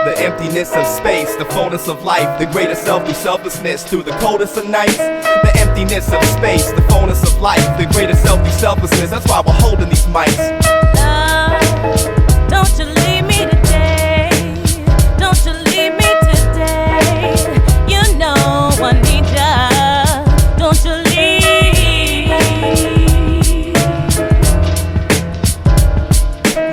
The emptiness of space, the fullness of life, the greater self through selflessness through the coldest of nights. The emptiness of space, the fullness of life, the greater self through selflessness. That's why we're holding these mics. Love, don't you leave me today. Don't you leave me today. You know I need ya. Don't you leave.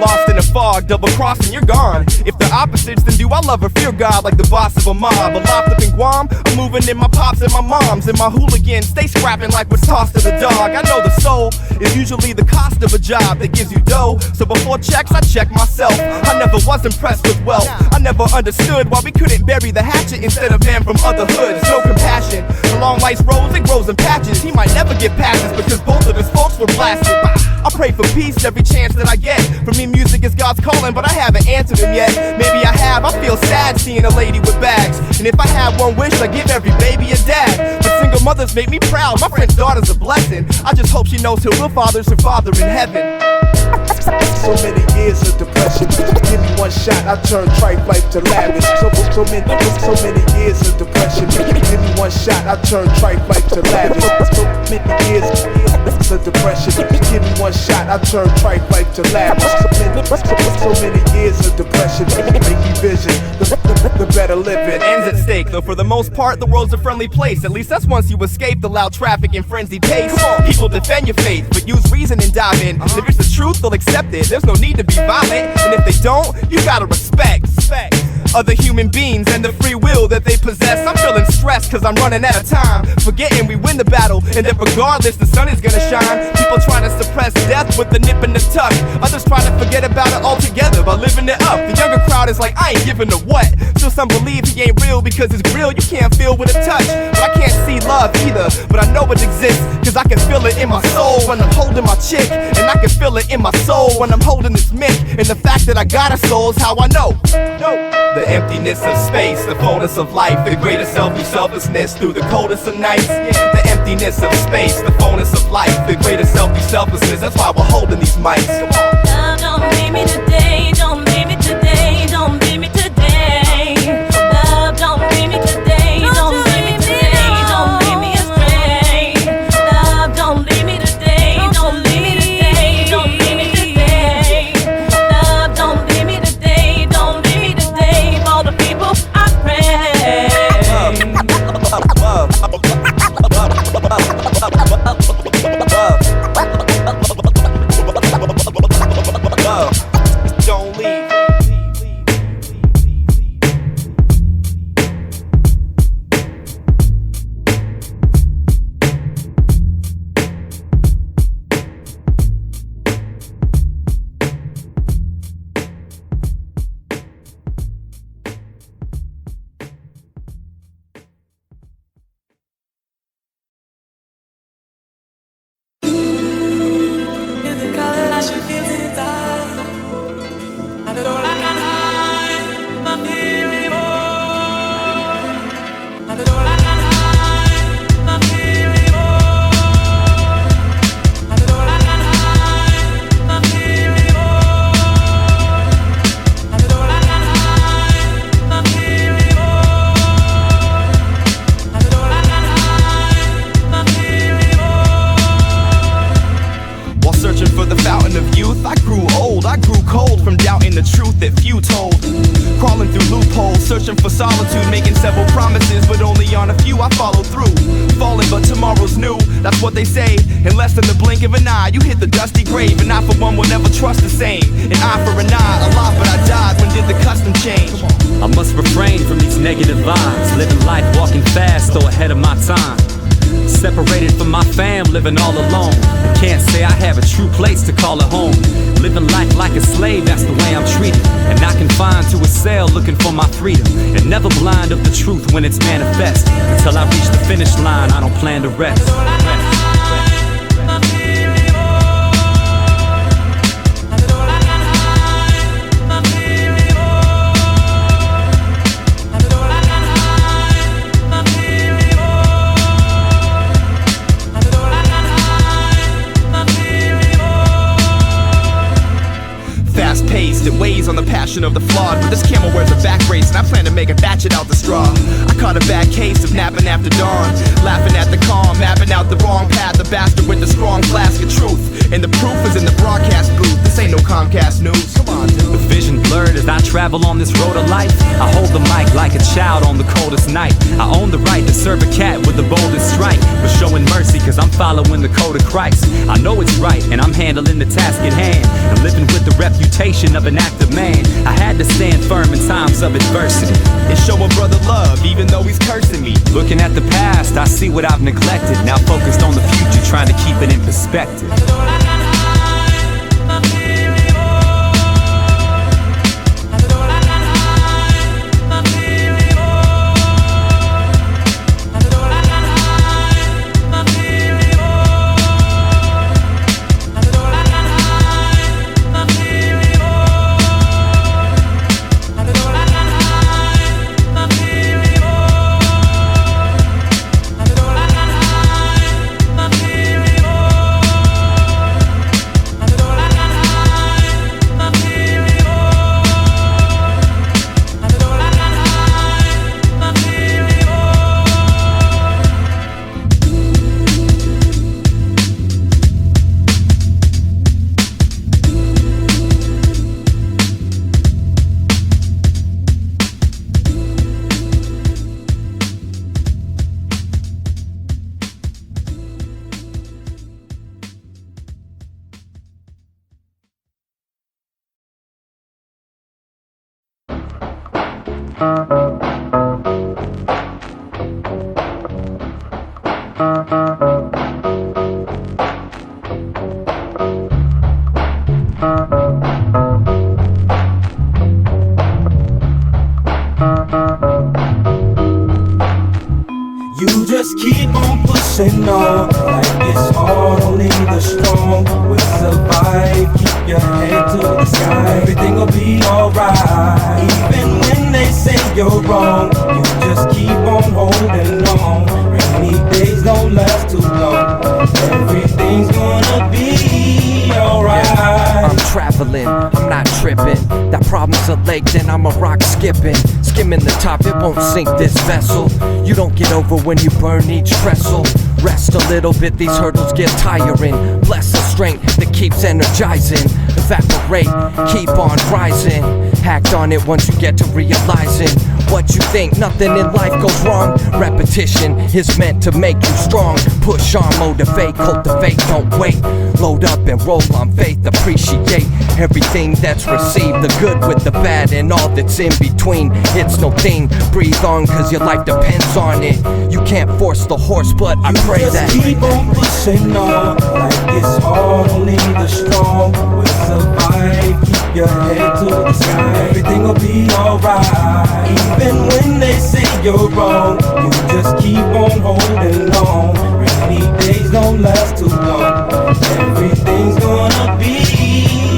Lost in a fog, double crossing, you're gone. If the opposites, then do I love or fear God like the boss of a mob? Aloft up in Guam, I'm moving in my pops and my moms and my hooligans. Stay scrapping like what's tossed to the dog. I know the soul is usually the cost of a job that gives you dough. So before checks, I check myself. I never was impressed with wealth. I never understood why we couldn't bury the hatchet instead of man from other hoods. No compassion. Along life's roads, it grows in patches. He might never get passes because both of his folks were blasted. I pray for peace every chance that I get. For me, music is God's calling, but I haven't answered him yet. Maybe I have, I feel sad seeing a lady with bags. And if I had one wish, I'd give every baby a dad. But single mothers make me proud, my friend's daughter's a blessing. I just hope she knows her real father's her father in heaven. So many years of depression. Give me one shot, I turn trite life to lavish. So many years of depression. Give me one shot, I turn trite life to lavish. So many years of depression. Give me one shot, I turn trite life to lavish. So many years of depression. Make me vision the better living. Ends at stake, though for the most part the world's a friendly place. At least that's once you escape the loud traffic and frenzied pace. People defend your faith, but use reason and dive in. If it's the truth, they'll accept it. There's no need to be violent, and if they don't, you gotta respect other human beings and the free will that they possess. I'm feeling stressed cause I'm running out of time, forgetting we win the battle and that regardless the sun is gonna shine. People try to suppress death with the nip and the tuck. Others try to forget about it altogether by living it up. The younger crowd is like, I ain't giving a what. Still some believe he ain't real because it's real you can't feel with a touch. But I can't see love either, but I know it exists cause I can feel it in my soul when I'm holding my chick. And I can feel it in my soul when I'm holding this mic. And the fact that I got a soul is how I know. The emptiness of space, the fullness of life, the greater self through selflessness through the coldest of nights. The emptiness of space, the fullness of life, the greater self through selflessness. That's why we're holding these mics. Love, don't leave me today. Don't leave me today. Don't leave me today. Love, don't leave me today. Don't leave me today. Don't leave me astray. Love, don't leave me today. Don't leave me today. Don't leave me today. Love, don't leave me today. Don't leave me today. For the people I pray. Don't leave. Searching for solitude, making several promises, but only on a few I follow through. Falling, but tomorrow's new, that's what they say. In less than the blink of an eye, you hit the dusty grave. And I for one will never trust the same. An eye for an eye, alive but I died. When did the custom change? I must refrain from these negative vibes. Living life walking fast, so ahead of my time. Separated from my fam, living all alone. I can't say I have a true place to call it home. Living life like a slave, that's the way I'm treated. And not confined to a cell, looking for my freedom. And never blind of the truth when it's manifest. Until I reach the finish line, I don't plan to rest. fast paced, it weighs on the passion of the flawed. But this camel wears a back brace, and I plan to make a batch it out the straw. I caught a bad case of napping after dawn, laughing at the calm, mapping out the wrong path. The bastard with the strong flask of truth, and the proof is in the broadcast booth. This ain't no Comcast news. Come on, dude. The vision blurred as I travel on this road of life. I hold the mic like a child on the coldest night. I own the right to serve a cat with the boldest strike, but showing mercy cause I'm following the code of Christ. I know it's right and I'm handling the task at hand, and living with the reputation of an active man. I had to stand firm in times of adversity. It's showing brother love even though he's cursing me. Looking at the past, I see what I've neglected. Now focused on the future, trying to keep it in perspective. You just keep on pushing on, like it's hard, only the strong will survive. Keep your head to the sky, everything will be alright. Even when they say you're wrong, you just keep on holding on. Rainy days don't last too long, everything's gonna be alright. I'm traveling, I'm not tripping. That problem's a lake, then I'm a rock skipping. Skimming the top, it won't sink this vessel. You don't get over when you burn each trestle. Rest a little bit, these hurdles get tiring. Bless the strength that keeps energizing. Evaporate, keep on rising. Act on it once you get to realizing what you think. Nothing in life goes wrong. Repetition is meant to make you strong. Push on, motivate, cultivate, don't wait. Load up and roll on faith, appreciate everything that's received, the good with the bad and all that's in between. It's no thing, breathe on cause your life depends on it. You can't force the horse, but I pray that you keep on pushing on, like it's hard, only the strong will survive. Keep your head to the sky, everything will be alright. Even when they say you're wrong, you just keep on holding on. Rainy days don't last too long, everything's gonna be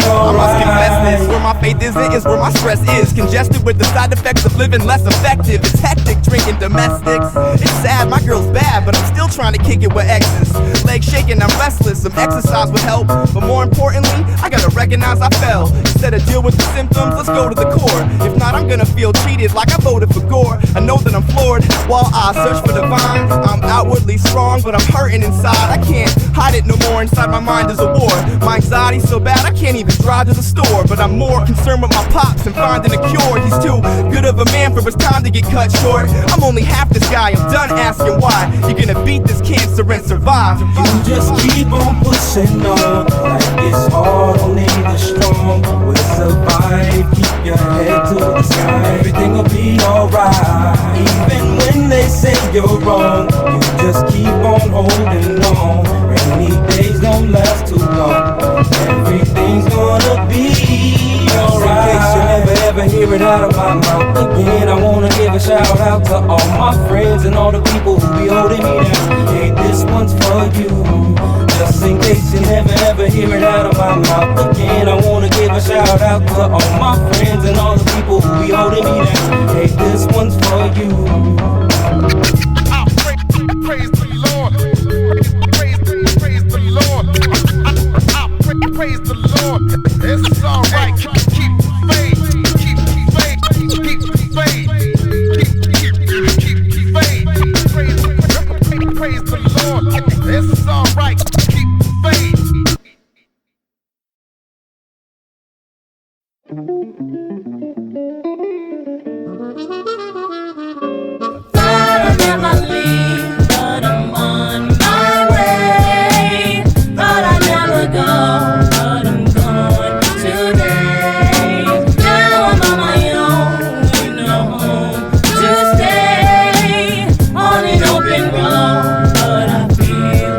I must confess this, where my faith isn't is where my stress is. Congested with the side effects of living less effective. It's hectic drinking domestics. It's sad, my girl's bad, but I'm still trying to kick it with exes. Legs shaking, I'm restless, some exercise would help. But more importantly, I gotta recognize I fell. Instead of deal with the symptoms, let's go to the core. If not, I'm gonna feel cheated like I voted for Gore. I know that I'm floored, while I search for divine. I'm outwardly strong, but I'm hurting inside. I can't hide it no more, inside my mind is a war. My anxiety's so bad, I can't even drive to the store. But I'm more concerned with my pops and finding a cure. He's too good of a man for his time to get cut short. I'm only half this guy, I'm done asking why. You're gonna beat this cancer and survive. You just keep on pushing on, like it's hard, only the strong will survive. Keep your head to the sky, everything will be alright. Even when they say you're wrong, you just keep on holding on. Rainy days don't last too long, everything's gonna be alright. In case you never ever hear it out of my mouth again, I wanna give a shout out to all my friends and all the people who be holding me down. Hey, this one's for you. Just in case you never ever hear it out of my mouth again, I wanna give a shout out to all my friends and all the people who be holding me down. Hey, this one's for you. Praise the Lord. Praise the Lord. praise the Lord. It's alright. Keep faith. Keep faith. Keep faith. Keep faith. Praise the Lord. It's alright. Keep faith. Thought I'd never leave, but I'm on my way. Thought I'd never go, but I'm gone today. Now I'm on my own, with no home to stay. On an open road, but I feel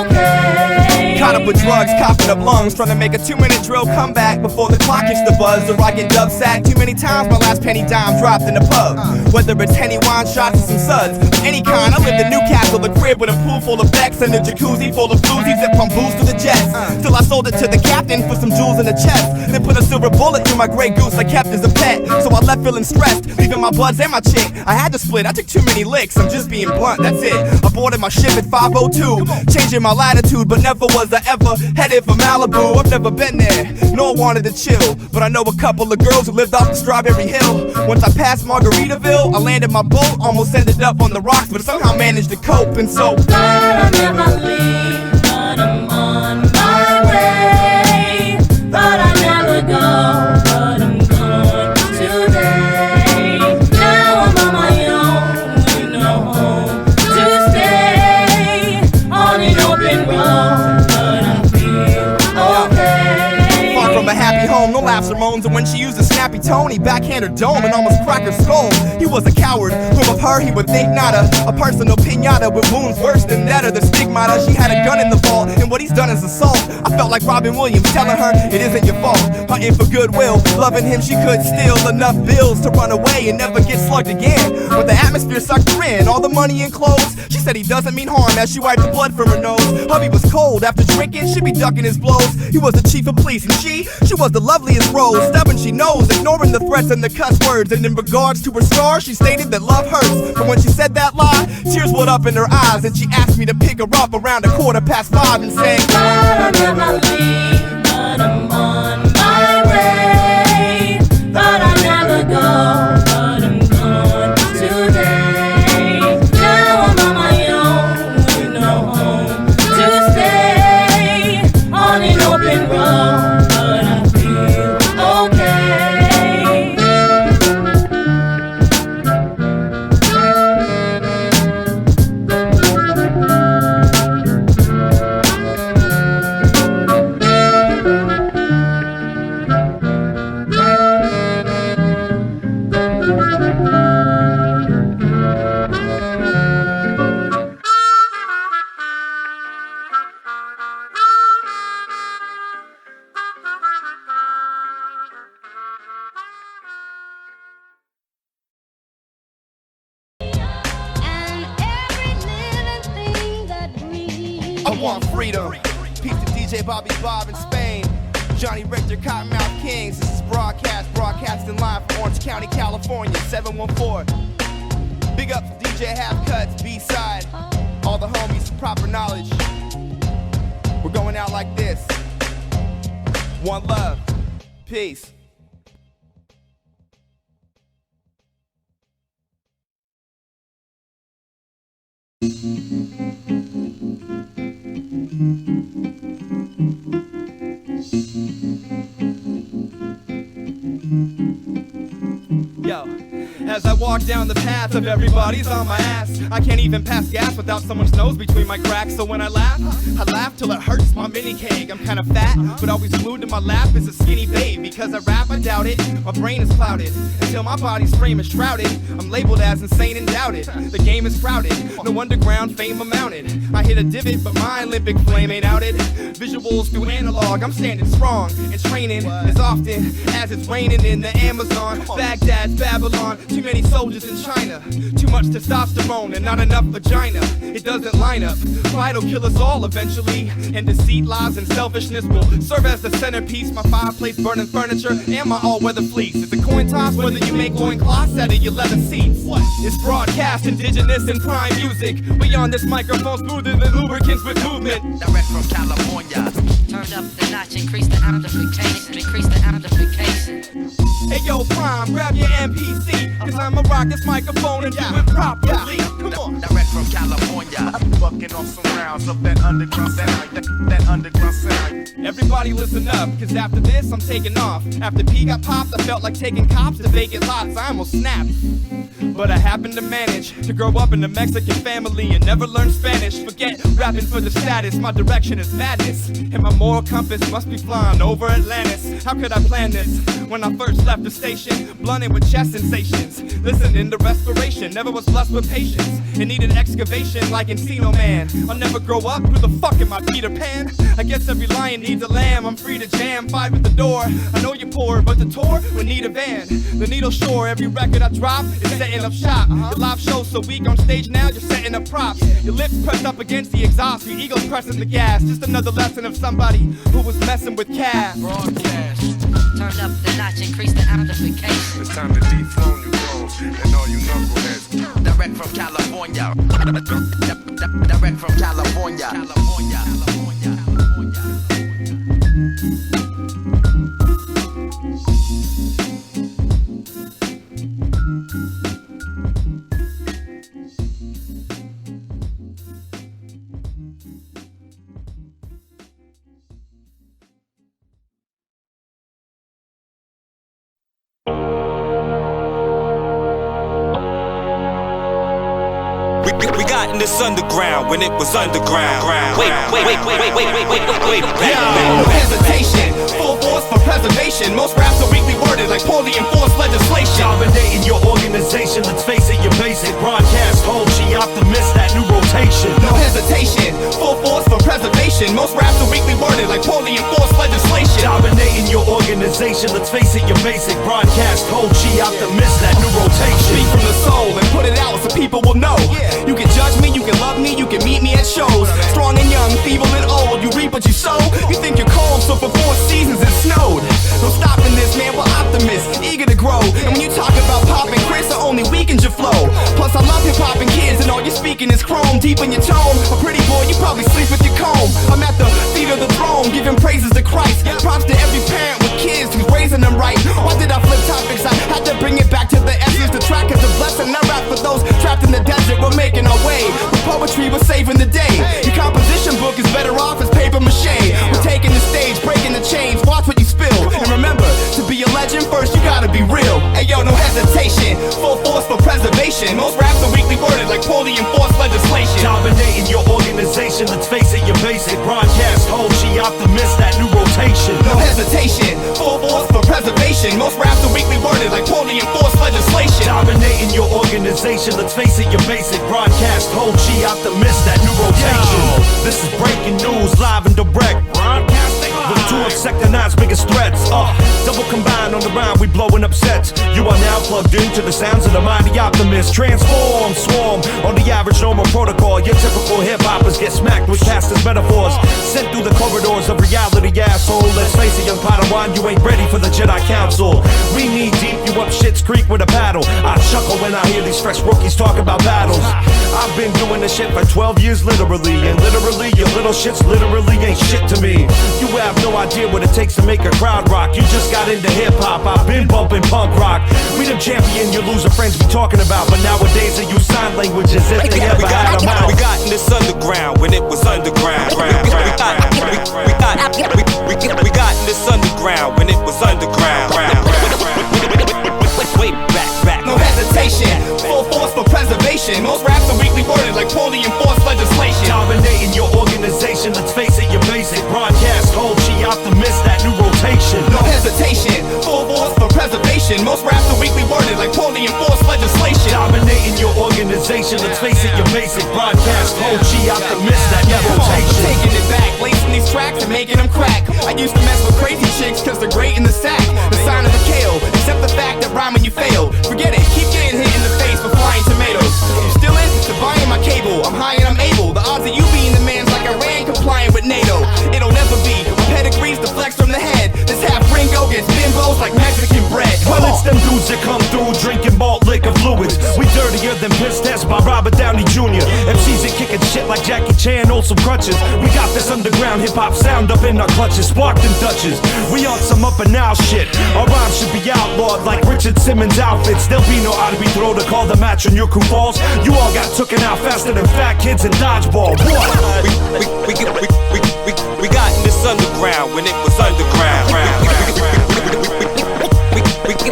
okay. Caught up with drugs, coughing up lungs, trying to make a 2-minute drill comeback before the clock hits the buzz, or I get dub sacked. Too many times my last penny dime dropped in the pub. Whether it's Henny wine shots or some suds, of any kind. I lived in Newcastle, the crib with a pool full of Becks and a jacuzzi full of floozies that pump booze to the jets. Till I sold it to the captain for some jewels in the chest, then put a silver bullet through my gray goose I kept as a pet. So I left feeling stressed, leaving my buds and my chick. I had to split, I took too many licks, I'm just being blunt, that's it. I boarded my ship at 5:02, changing my latitude, but never was I ever headed for Malibu. I've never been there, nor wanted to chill, but I know a couple of girls who lived off the Strawberry Hill. Once I passed Margaritaville, I landed my boat, almost ended up on the rocks, but somehow managed to cope, and so Thought I'd never leave, but I'm on my way. Thought I'd never go, but I'm gone today. Now I'm on my own, with no home to stay. On an open road, but I feel okay. far from a happy home, no laughs or moans. And when she used a snappy tone, he backhand her dome and almost cracked her skull. He was a coward, whom of her he would think nada. A personal pinata with wounds worse than that of the stigmata. She had a gun in the vault, and what he's done is assault. I felt like Robin Williams telling her it isn't your fault. Hunting for goodwill, loving him she could steal enough bills to run away and never get slugged again. But the atmosphere sucked her in, all the money and clothes. She said he doesn't mean harm as she wiped the blood from her nose. Hubby was cold, after drinking she'd be ducking his blows. He was the chief of police and she was the loveliest rose. Stubborn she knows, ignoring the threats and the cuss words. And in regards to her scars, she stated that love hurts. But when she said that lie, tears welled up in her eyes, and she asked me to pick her up around 5:15 and sang, Thought I'd never leave, but I'm on my way. Thought I'd never go, but I'm gone today. Now I'm on my own, with no home to stay. On an open road, but I feel okay. I want freedom. Peace to DJ Bobby Bob in Spain. Johnny Richter, Cottonmouth Kings. This is Brawdcast, broadcasting live from Orange County, California, 714. Big up to DJ Half Cuts, B-side. All the homies, proper knowledge. We're going out like this. One love. Peace. Yo, as I walk down the path of everybody's on my ass, I can't even pass gas without someone's nose between my cracks. So when I laugh till it hurts my mini keg. I'm kinda fat, but always glued to my lap is a skinny babe. Because I rap, I doubt it, my brain is clouded. Until my body's frame is shrouded, I'm labeled as insane and doubted. The game is crowded, no underground fame amounted. I hit a divot, but my Olympic flame ain't outed. Visuals through analog, I'm standing strong. And training as often as it's raining in the Amazon. Baghdad's Babylon, too many soldiers in China. Too much testosterone and not enough vagina. It doesn't line up, pride'll kill us all eventually. And deceit, lies, and selfishness will serve as the centerpiece. My fireplace burning furniture and my all-weather fleece. It's a coin toss whether you make loincloths out of your leather seats. It's Brawdcast, indigenous and prime music. Beyond this microphone, smoother than lubricants with movement. Direct from California. Turned up the notch, increase the amplification, increase the amplification. Hey yo, Prime, grab your MPC, cause I'ma rock this microphone and do it properly. Come on. Direct from California, bucking off some rounds of that underground sound, that underground sound. Everybody listen up, cause after this I'm taking off. After P got popped, I felt like taking cops to vacant lots. I almost snapped. But I happened to manage to grow up in a Mexican family and never learn Spanish. Forget rapping for the status, my direction is madness. And my moral compass must be flying over Atlantis. How could I plan this when I first left the station? Blunted with chest sensations, listening to respiration. Never was blessed with patience, it needed excavation like Encino Man. I'll never grow up, who the fuck am I, Peter Pan? I guess every lion needs a lamb, I'm free to jam, fight with the door. I know you're poor, but the tour would need a van. The needle shore, every record I drop is setting up shop. Your live show's so weak on stage now, you're setting up props. Your lips pressed up against the exhaust, your ego's pressing the gas. Just another lesson of somebody who was messing with cash. Brawdcast. Turned up the notch, increase the amplification. It's time to dethrone you hoes and all you knuckleheads. Direct from California. Direct from California. We got in this underground when it was underground. Wait back. No hesitation, full force for preservation. Most raps are weakly worded like poorly enforced legislation. Dominating your organization, let's face it, your basic broadcast Hochii optimist, that new rotation. No hesitation, full force for preservation. Most raps are weakly worded like poorly enforced legislation. Dominating your organization, let's face it, your basic broadcast Hochii optimist, that new rotation. Speak from the soul and put it out so people will know. You can judge me, you can love me, you can meet me at shows. Strong and young, feeble and old, you reap what you sow. You think you're cold, so for 4 seasons it snowed. No stopping this, man, we're optimists, eager to grow. And when you talk about pop and Chris, it only weakens your flow. Plus I love hip-hop and kids, and all you're speaking is chrome. Deep in your tone, a pretty boy, you probably sleep with your comb. I'm at the feet of the throne, giving praises to Christ. Props to every parent with kids who's raising them right. Why did I flip topics? I had to bring it back to the essence. The track is a blessing, I rap for those trapped in the desert. We're making our way, with poetry we're saving the day. Your composition book is better off as paper mache. We're taking the stage, breaking the chains, watch what you spill. And remember, to be a legend first you gotta be real. Hey yo, no hesitation, full force for preservation. Most raps are weakly worded like poorly enforced legislation. Dominating your organization, let's face it, your basic broadcast Hochii optimist, that new rotation. No hesitation, full force for preservation. Most raps are weakly worded like poorly enforced legislation. Dominating your organization, let's face it, your basic broadcast Hochii optimist, that new rotation. This is breaking news, live and direct. Broadcasting live. With 2 of Sector 9's biggest threats. Double combined on the rhyme, we blowing up sets. You are now plugged into the sounds of the mighty optimist. Transform, swarm on the average normal protocol. Your typical hip-hoppers get smacked with casters metaphors. Sent through the corridors of reality, asshole. Let's face it, young Padawan, you ain't ready for the Jedi Council. We knee deep, you up Shit's Creek with a paddle. I chuckle when I hear these fresh rookies talk about battles. I've been doing this shit for 12 years literally. And literally, your little shits literally ain't shit to me. You have no idea what it takes to make a crowd rock. You just got into hip-hop, I've been bumping punk rock. We them champion, your loser friends be talking about. But nowadays they use sign language as if they ever had a mouth. We got in this underground when it was underground. We got in this underground when it was underground. Wait back. No hesitation, full force for preservation. Most raps are weakly worded like poorly enforced legislation. Dominating your organization, let's face it, your basic broadcast Hochii optimist, that new rotation. No hesitation, full force for preservation. Most raps are weakly worded like poorly enforced legislation. Dominating your organization, let's face it, your basic broadcast Hochii optimist, that new rotation. Taking it back, lacing these tracks and making them crack. I used to mess with crazy chicks cause they're great in the sack. The sign of a KO, except the fact that rhyming you fail. Forget it, keep getting hit in the face for flying tomatoes. You still in? To buying my cable, I'm high and I'm able. The odds of you being the man's like Iran compliant with NATO. It'll never be, my pedigree's the flex from the head. This half Ringo against bimbos like Mexican bread. Well, it's them dudes that come through drinking malt liquor fluids. We dirtier than piss tests by Robert Downey Jr. MCs that kicking shit like Jackie Chan, hold some crutches. We got this underground hip-hop sound up in our clutches, sparked in Dutches. We on some up and now shit. Our rhymes should be outlawed like Richard Simmons outfits. There'll be no ought to be throw to call the match on your crew falls. You all got tooken out faster than fat kids in dodgeball. What? We got in this underground when it was underground.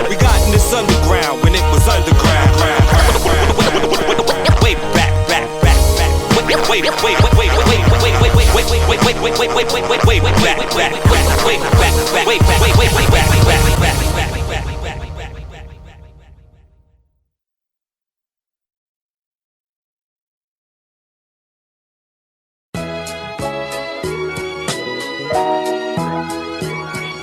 We got in this underground when it was underground. Wait, back. Wait,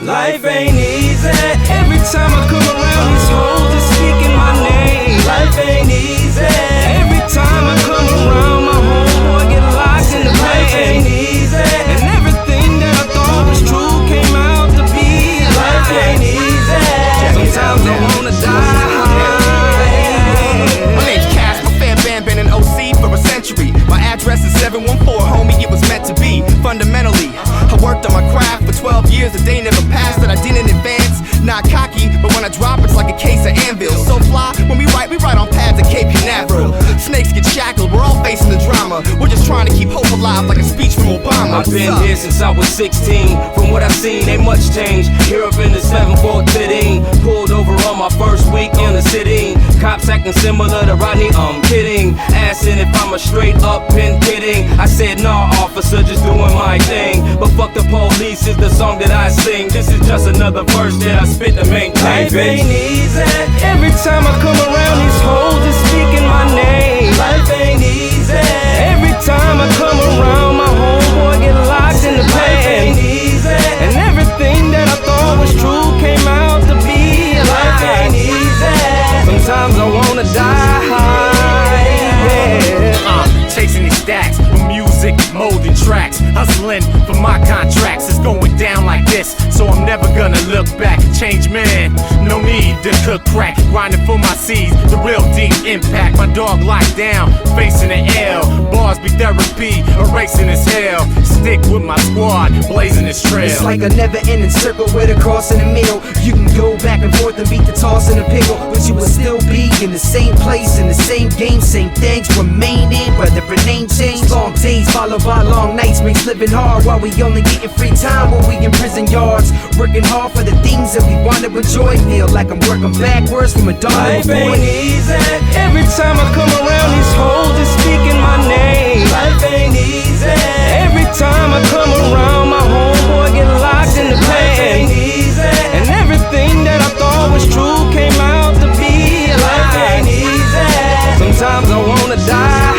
Life ain't easy. Every time I come around, these hoes are speaking my name. Life ain't easy. Every time I come around, my homeboy get locked in the pain. Life ain't easy. And everything that I thought was true came out to be a lie. Life ain't easy. Sometimes I wanna die. My name's Cash, my fan band been in OC for a century. My address is 714, homie, it was meant to be. Fundamentally, I worked on my craft for 12 years, a day never passed that I didn't advance. Not cocky, but when I drop it's like a case of anvil. So fly, when we write on pads at Cape Canaveral. Snakes get shackled, we're all facing the drama. We're just trying to keep hope alive like a speech from Obama. I've been here since I was 16. From what I've seen, ain't much change. Here up in the 714, pulled over on my first week in the city. Cops acting similar to Rodney, I'm kidding. Asking if I'm a straight up pin kidding. I said, nah, officer, just doing my thing. But fuck the police is the song that I sing. This is just another verse that I spit to maintain. Life ain't easy. Every time I come around, these hoes are speaking my name. Life ain't easy. Every time I come around, my homeboy get locked in the pain. Life ain't easy. And everything that I thought was true came out to be a lie. Life ain't easy. Sometimes I wanna die. Yeah. Chasing these stacks with music, molding tracks, hustling for my contracts. It's going down like this, so I'm never gonna look back. Change man, no need to cook crack. Grinding for my seeds, the real deep impact. My dog locked down, facing the L. Bars be therapy, erasing his hell. Stick with my squad, blazing this trail. It's like a never-ending circle with a cross in the middle. You can go back and forth and beat the toss and the pickle, but you will still be in the same place, in the same game, same things remaining, whether it name change. Long days followed by long nights makes living hard, while we only getting free time when we in prison yards. Working hard for the things that we wanted with joy. Feel like I'm working backwards from a dog. Life ain't easy. Every time I come around, these hoes are speaking my name. Life ain't easy. Every time I come around, my homeboy get locked in the pain. Life ain't easy. And everything that I thought was true came out to be a lie. Life ain't easy. Sometimes I wanna die.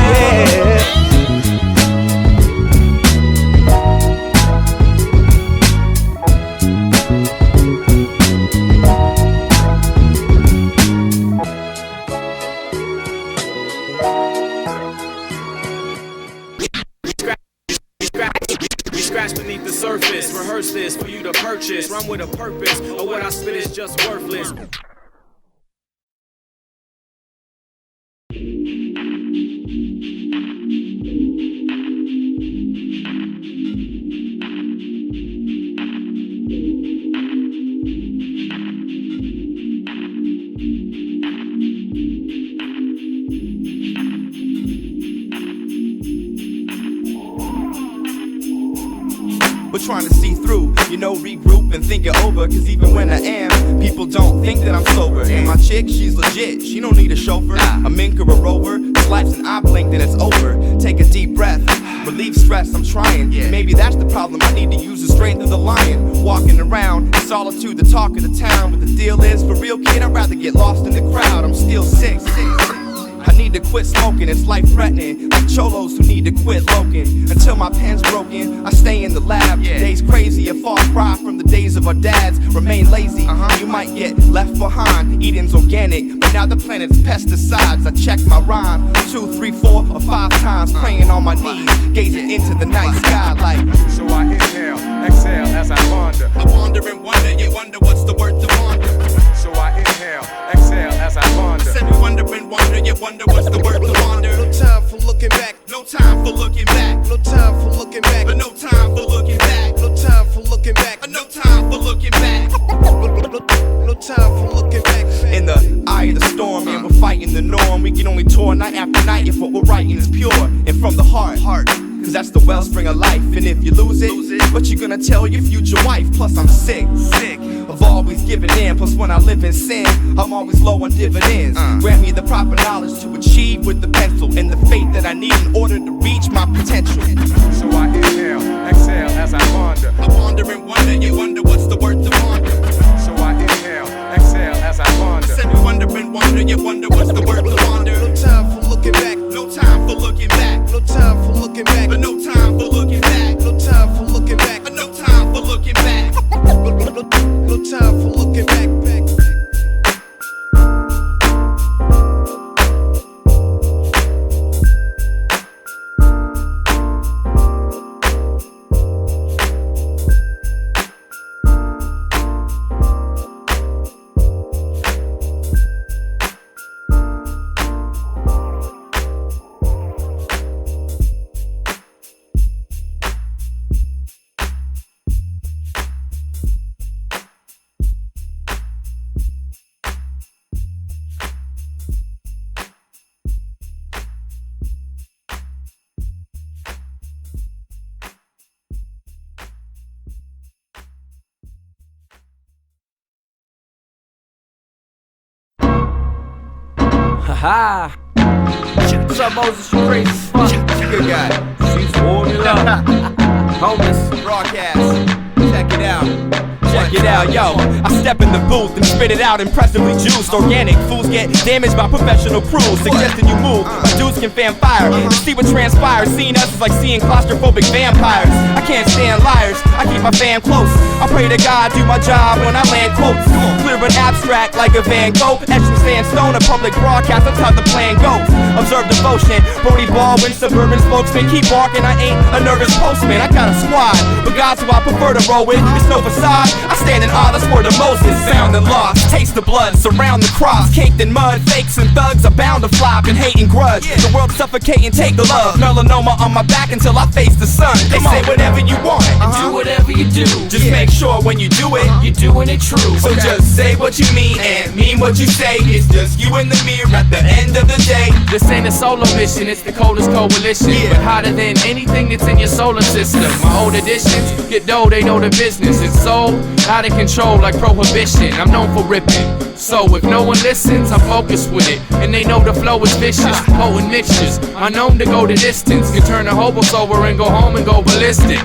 Yeah. Beneath the surface, rehearse this for you to purchase. Run with a purpose, or what I spit is just worthless. We're trying to see through, regroup and think it over. Cause even when I am, people don't think that I'm sober. And my chick, she's legit, she don't need a chauffeur. A mink or a rover, this life's an eye blink, then it's over. Take a deep breath, relieve stress, I'm trying. Maybe that's the problem, I need to use the strength of the lion. Walking around, in solitude, the talk of the town. But the deal is, for real kid, I'd rather get lost in the crowd. I'm still sick. I need to quit smoking, it's life-threatening. Like cholos who need to quit loking. Until my pen's broken, I stay in the lab. Today's crazy, a far cry from the days of our dads. Remain lazy, you might get left behind. Eating's organic, but now the planet's pesticides. I check my rhyme 2, 3, 4, or 5 times. Praying on my knees, gazing into the night sky like. So I inhale, exhale as I wander. wander and wonder, you wonder what's the word to wander. So I inhale, exhale as I ponder. Said we wonder and wonder, you wonder what's the word to wander. No time for looking back, no time for looking back, no time for looking back, but no time for looking back, no time for looking back, no time for looking back. no time for looking back. In the eye of the storm, yeah, we're fighting the norm. We can only tour night after night if what we're writing is pure and from the heart. Cause that's the wellspring of life, and if you lose it, what you gonna tell your future wife? Plus I'm sick of always giving in. Plus when I live in sin, I'm always low on dividends. Grant me the proper knowledge to achieve with the pencil and the faith that I need in order to reach my potential. So I inhale, exhale as I ponder. I wander and wonder, you wonder what's the word to wander. So I inhale, exhale as I ponder. Said we wonder and wonder, you wonder what's the word to wander. No time for looking back, no time for looking back, no time for looking back, but no time for looking back, no time for looking back, no time for looking back, no time for looking back. Haha. What's up, Moses? You crazy as fuck. good guy. She's warming up. Homeless. Brawdcast. Check it out. Check it out, yo. I step in the booth and spit it out, impressively juiced. Organic fools get damaged by professional crews, suggesting you move. My dudes can fan fire to see what transpires. Seeing us is like seeing claustrophobic vampires. I can't stand liars, I keep my fam close. I pray to God, do my job when I land quotes. Clear an abstract like a Van Gogh. Etched in sandstone, a public broadcast, that's how the plan goes. Observe devotion, Brody Baldwin, suburban spokesman. Keep barking, I ain't a nervous postman. I got a squad, but God's who I prefer to roll with. It's no facade, I stand in awe, that's word of Moses. Found and lost, taste the blood, surround the cross. Caked in mud, fakes and thugs are bound to flop and hate and grudge. The world suffocating, take the love. Melanoma on my back until I face the sun. They say whatever you want, and do whatever you do. Just make sure when you do it, you're doing it true. So just say what you mean and mean what you say. It's just you in the mirror at the end of the day. This ain't a solo mission, it's the coldest coalition. But hotter than anything that's in your solar system. My old editions get dough, they know the business. It's so out of control like prohibition. I'm known for ripping. So if no one listens, I'm focused with it. And they know the flow is vicious, potent mixtures. I'm known to go the distance. Can turn a hobo sober and go home and go ballistic.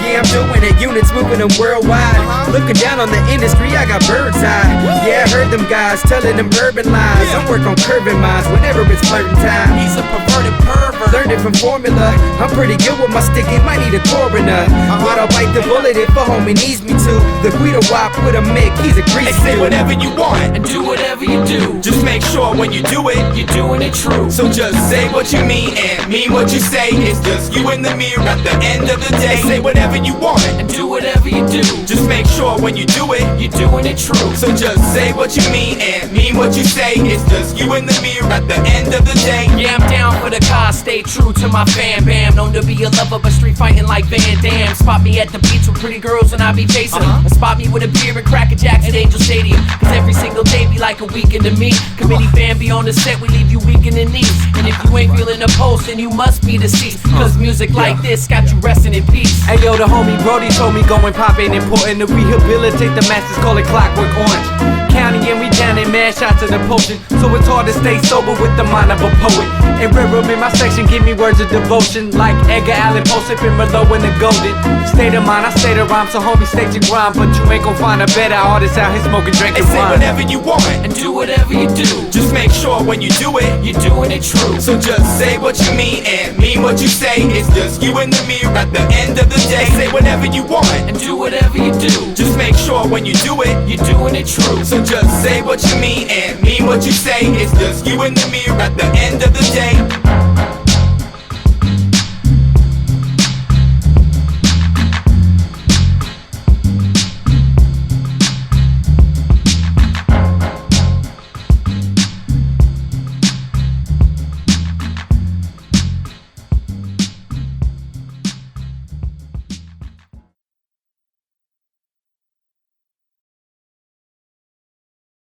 Yeah, I'm doing it, units moving them worldwide. Looking down on the industry, I got bird's eye. Yeah, I heard them guys telling them urban lies. I'm working on curving minds whenever it's flirting time. He's a perverted pervert. Learned it from formula. I'm pretty good with my stick, it might need a coroner. But I'll bite the bullet if a homie needs me to. The Guido wop with a Mick, he's a grease. They say whatever you want and do whatever you do. Just make sure when you do it, you're doing it true. So just say what you mean and mean what you say. It's just you in the mirror at the end of the day. Say whatever you want and do whatever you do. Just make sure when you do it, you're doing it true. So just say what you mean and mean what you say. It's just you in the mirror at the end of the day. Yeah, I'm down for the cause, stay true to my fam bam. Known to be a lover but street fighting like Van Damme. Spot me at the beach with pretty girls and I be chasing them. And spot me with a beer and Cracker Jacks at Angel Stadium. Cause every single day be like a weekend to me. Committee fan be on the set, we leave you weak in the knees. And if you ain't feeling the post, then you must be deceased. Cause music like this got you resting in peace. Hey yo, the homie Brody told me going pop ain't important. To rehabilitate the masses, call it Clockwork Orange. County and we down in mad shots of the potion. So it's hard to stay sober with the mind of a poet. And rare room in my section give me words of devotion. Like Edgar Allan Poe sipping Merlot in the golden. State of mind, I stay to rhyme, so homie state your grind. But you ain't gon' find a better artist out here smoking, drinking wine. Say whatever you want and do whatever you do. Just make sure when you do it, you're doing it true. So just say what you mean and mean what you say. It's just you in the mirror at the end of the day. Say whatever you want and do whatever you do. Just make sure when you do it, you're doing it true. So just say what you mean and mean what you say. It's just you in the mirror at the end of the day.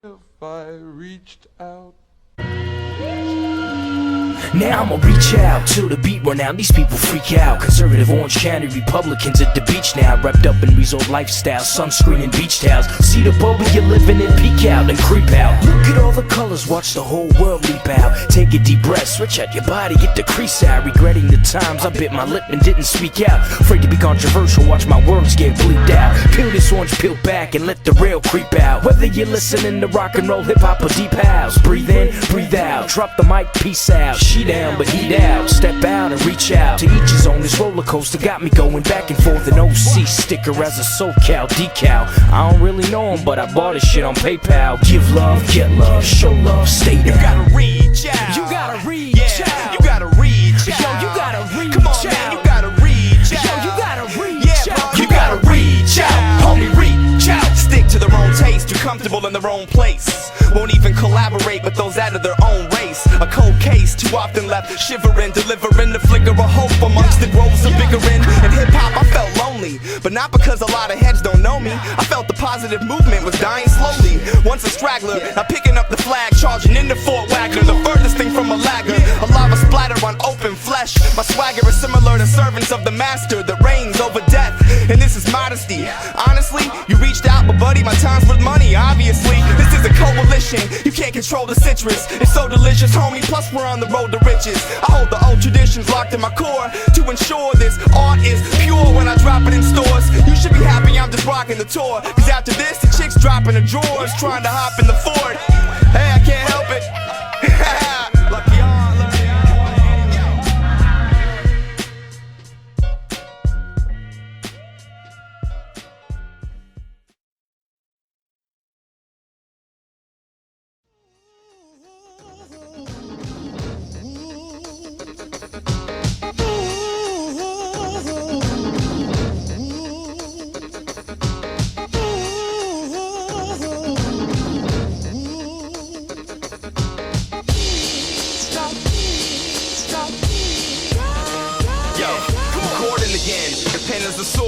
If I reached out. Now I'ma reach out till the beat run out. These people freak out. Conservative Orange County Republicans at the beach now, wrapped up in resort lifestyle, sunscreen and beach towels. See the boat where you're living and peek out and creep out. Look at all the colors, watch the whole world leap out. Take a deep breath, stretch out your body, get the crease out. Regretting the times I bit my lip and didn't speak out. Afraid to be controversial, watch my words get bleeped out. Peel this orange peel back and let the rail creep out. Whether you're listening to rock and roll, hip hop or deep house, breathe in, breathe out. Drop the mic, peace out. She down, but heat out. Step out and reach out. To each his own. This roller coaster got me going back and forth. An OC sticker as a SoCal decal. I don't really know him, but I bought his shit on PayPal. Give love, get love, show love, stay down. You gotta reach out. You gotta reach out. You gotta reach out. Yo, you gotta reach Come on, out. man, you gotta reach out. Yo, you gotta reach out. You gotta reach out. Homie, reach out. Stick to their own taste. Too comfortable in their own place. Won't even collaborate with those out of their own race. A cold case, too often left shivering, delivering the flicker of hope amongst the groves of bickering. In hip-hop I felt lonely, but not because a lot of heads don't know me. I felt the positive movement was dying slowly. Once a straggler, now picking up the flag, charging into Fort Wagner, the furthest thing from a lagger. A lava splatter on open flesh. My swagger is similar to servants of the master that reigns over death, and this is modesty. Honestly, you reached out, but buddy, my time's worth money. Obviously, this is a coalition. You can't control the citrus. It's so delicious, homie. Plus we're on the road to riches. I hold the old traditions locked in my core to ensure this art is pure when I drop it in stores. You should be happy I'm just rocking the tour, cause after this the chicks dropping the drawers, trying to hop in the Ford. Hey, I can't help it. Lucky on, lucky on.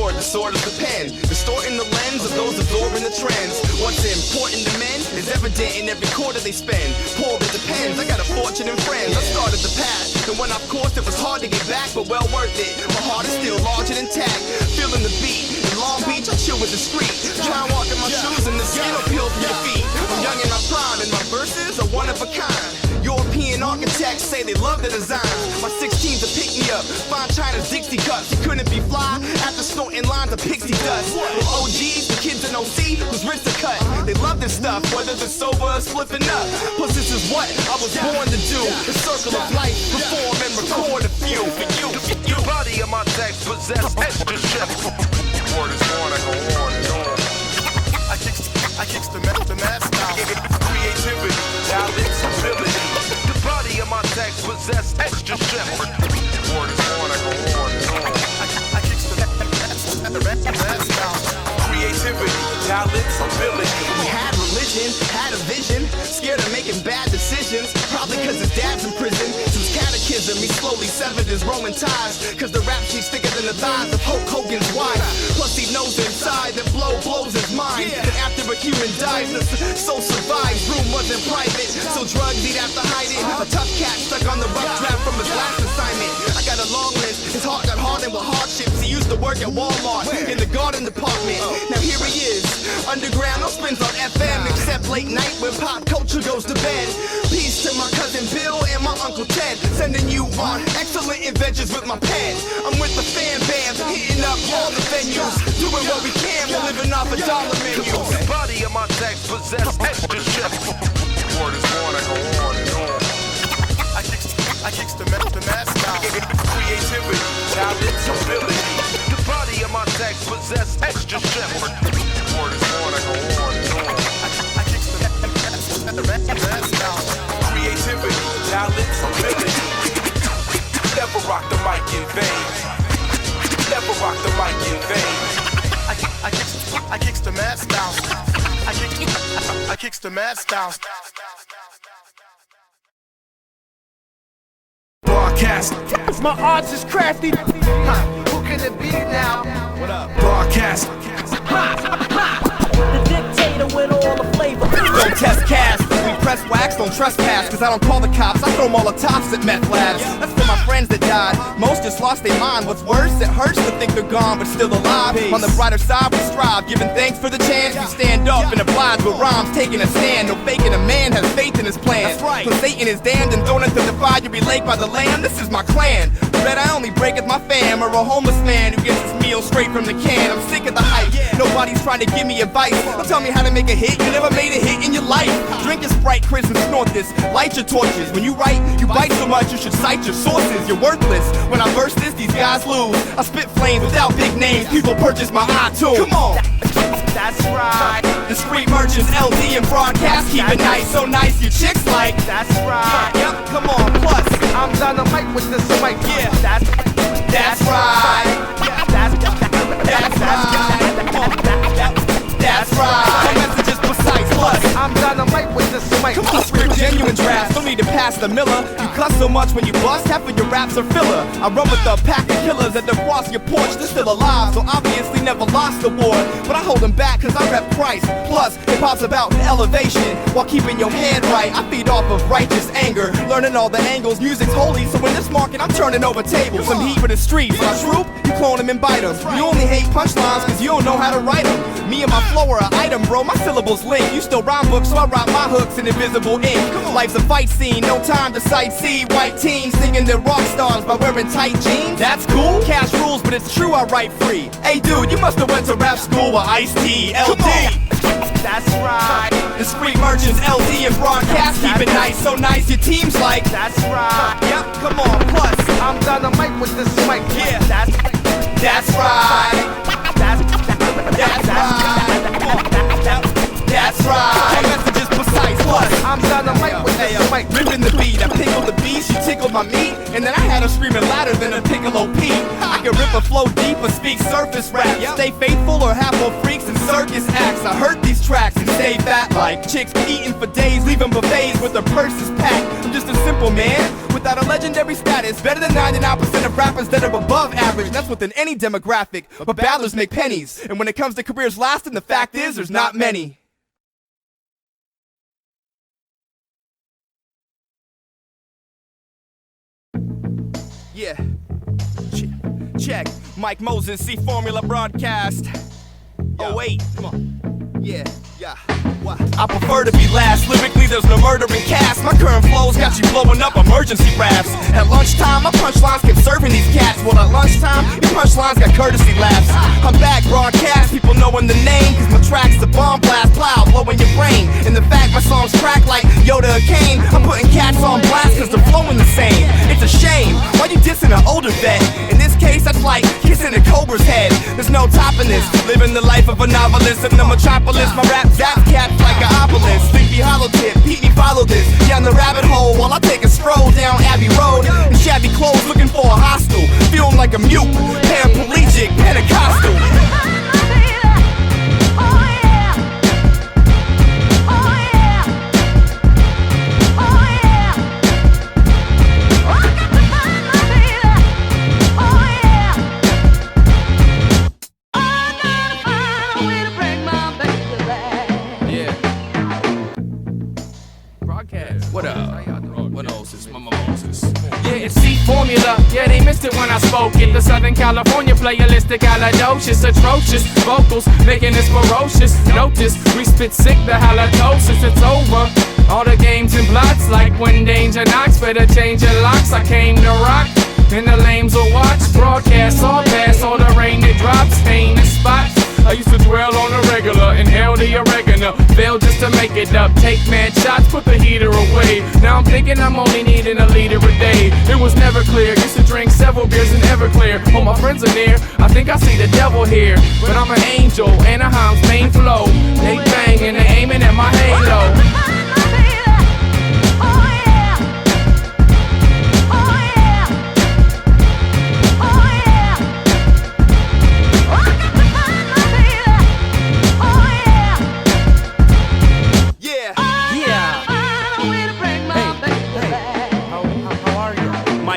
The sword is the pen, distorting the lens of those absorbing the trends. What's important to men is evident in every quarter they spend. Poor it depends, I got a fortune and friends. I started the path, and when I've coursed it was hard to get back, but well worth it. My heart is still large and intact, feeling the beat. In Long Beach I chill with the street, try and walk in my shoes and the skin will peel from your feet. I'm young in my prime and my verses are one of a kind. European architects say they love the design. My 16's a pick-me-up, fine China's Dixie cups. You couldn't be fly after snorting lines of pixie dust. With OGs, the kids in OC whose wrists are cut. They love this stuff, whether they're sober or spliffing up. Plus this is what I was born to do. The circle of life, perform and record a few for you. Your body and my text possess extra shit. Word is born, I go on and on. I kicks the math style. Creativity, talents, ability. The body of my text possess extra shit. Word is born, I go on and on. I kicks the math style. Creativity, talents, ability. He had religion, had a vision, scared of making bad decisions. Probably cause his dad's in prison. Since catechism, he slowly severed his Roman ties. Cause the rap sheet's thicker than the thighs of Hulk Hogan's wife. Plus he knows inside that blows his mind. And after a human dies, the soul survives. Room wasn't private, so drugs he'd have to hide it. A tough cat stuck on the rough draft from his last assignment. I got a long list, his heart got hardened with hardships. He used to work at Walmart in the garden department. Now here he is, underground, no spins on FM except late night when pop culture goes to bed. Peace to my cousin Bill and my Uncle Ted, sending you on excellent adventures with my pen. I'm with the fan band, hitting up all the venues, doing what we can, we're living off $1 menus. The body of my text possess extra shit. Word is born, I go on and on. I kicks the math style. Creativity, talents, ability. The body of my text possess extra shit. Word is born, I go on and on. I kicks the math style. Creativity, talents, ability. Never rock the mic in vain. Never rock the mic in vain. I kicks the mad style. I kicks the mad style. Brawdcast. My arts is crafty. Who can it be now? What up? Brawdcast. The dictator with all the flavor. Don't test don't trespass, cause I don't call the cops, I throw Molotovs at meth labs. That's for my friends that died, most just lost their mind. What's worse, it hurts to think they're gone but still alive. On the brighter side we strive, giving thanks for the chance. We stand up and oblige with rhymes, taking a stand. No faking, a man has faith in his plan. When Satan is damned and thrown into the fiery lake by the Lamb, this is my clan. Bet I only break with my fam, or a homeless man who gets his meal straight from the can. I'm sick of the hype, nobody's trying to give me advice. Don't tell me how to make a hit, you never made a hit in your life. Drink a Sprite, Chris, and snort this, light your torches. When you write, you bite so much you should cite your sources. You're worthless, when I verse this, these guys lose. I spit flames without big names, people purchase my iTunes. Come on! That's right. Discreet merchants, LD and Brawdcast, keep it nice, so nice your chicks like. That's right. Yep, come on, plus I'm dynamite with this mic. Yeah, that's right. That's right. My message is precise, plus I'm dynamite with this mic. Come on, we're genuine drafts, don't need to pass the Miller. You cuss so much when you bust, half of your raps are filler. I run with a pack of killers that cross your porch, they're still alive, so obviously never lost the war. But I hold them back cause I rep Christ. Plus, hip-hop's about elevation while keeping your head right. I feed off of righteous anger, learning all the angles. Music's holy, so in this market I'm turning over tables. Some heat for the streets, my troop, you clone them and bite them. You only hate punchlines cause you don't know how to write them. Me and my flow are an item, bro, my syllables link. You still rhyme books, so I write my hooks in invisible ink. Life's a fight scene, no time to sightsee. White teens singing their rock stars by wearing tight jeans. That's cool, cash rules, but it's true I write free. Hey dude, you must have went to rap school with Ice-T, LD. That's right. Discreet merchants, LD and Brawdcast, keep it nice, so nice your team's like. That's right. Yep, come on, plus I'm dynamite with this mic. Yeah, that's right. That's right. My message is precise, plus I'm dynamite with this mic. Ripping the beat, I pickle the beast, you tickled my meat, and then I had her screaming louder than a Piccolo Pete. I can rip a flow deep or speak surface rap. Stay faithful or have more freaks and circus acts. I heard these tracks and stay fat like chicks eating for days, leaving buffets with their purses packed. I'm just a simple man without a legendary status, better than 99% of rappers that are above average. That's within any demographic, but battlers make pennies. And when it comes to careers lasting, the fact is there's not many. Yeah, check. Mike Moses, C Formula Brawdcast. Oh wait, come on. Yeah. What? I prefer to be last. Lyrically, there's no murdering cast. My current flows got you blowing up emergency raps. At lunchtime, my punchlines kept serving these cats. Well, at lunchtime, your punchlines got courtesy laughs. I'm back, Brawdcast, people knowing the name, cause my track's a bomb blast, plow, blowing your brain. And the fact my songs crack like Yoda or Kane, I'm putting cats on blast cause they're flowing the same. It's a shame, why you dissing an older vet? In this case, that's like kissing a cobra's head. There's no topping this, living the life of a novelist in the metropolis. My rap zap cats like an obelisk. Sleepy hollow tip, Pete me follow this. Down the rabbit hole while I take a stroll down Abbey Road. In shabby clothes looking for a hostel. Feeling like a mute, paraplegic, Pentecostal. What up? What else is Mama Moses? Yeah, it's C Formula. Yeah, they missed it when I spoke it. The Southern California playalistic halitosis, atrocious vocals making this ferocious. Notice we spit sick the halitosis. It's over. All the games and plots like when danger knocks. Better change your locks. I came to rock. And the lames will watch. Broadcast all pass. All the rain that drops. Stain the spots. I used to dwell on the regular, inhale the oregano, fail just to make it up, take mad shots, put the heater away. Now I'm thinking I'm only needing a liter a day. It was never clear, used to drink several beers in Everclear. All my friends are near, I think I see the devil here. But I'm an angel, Anaheim's main flow. They bang and they aiming at my halo.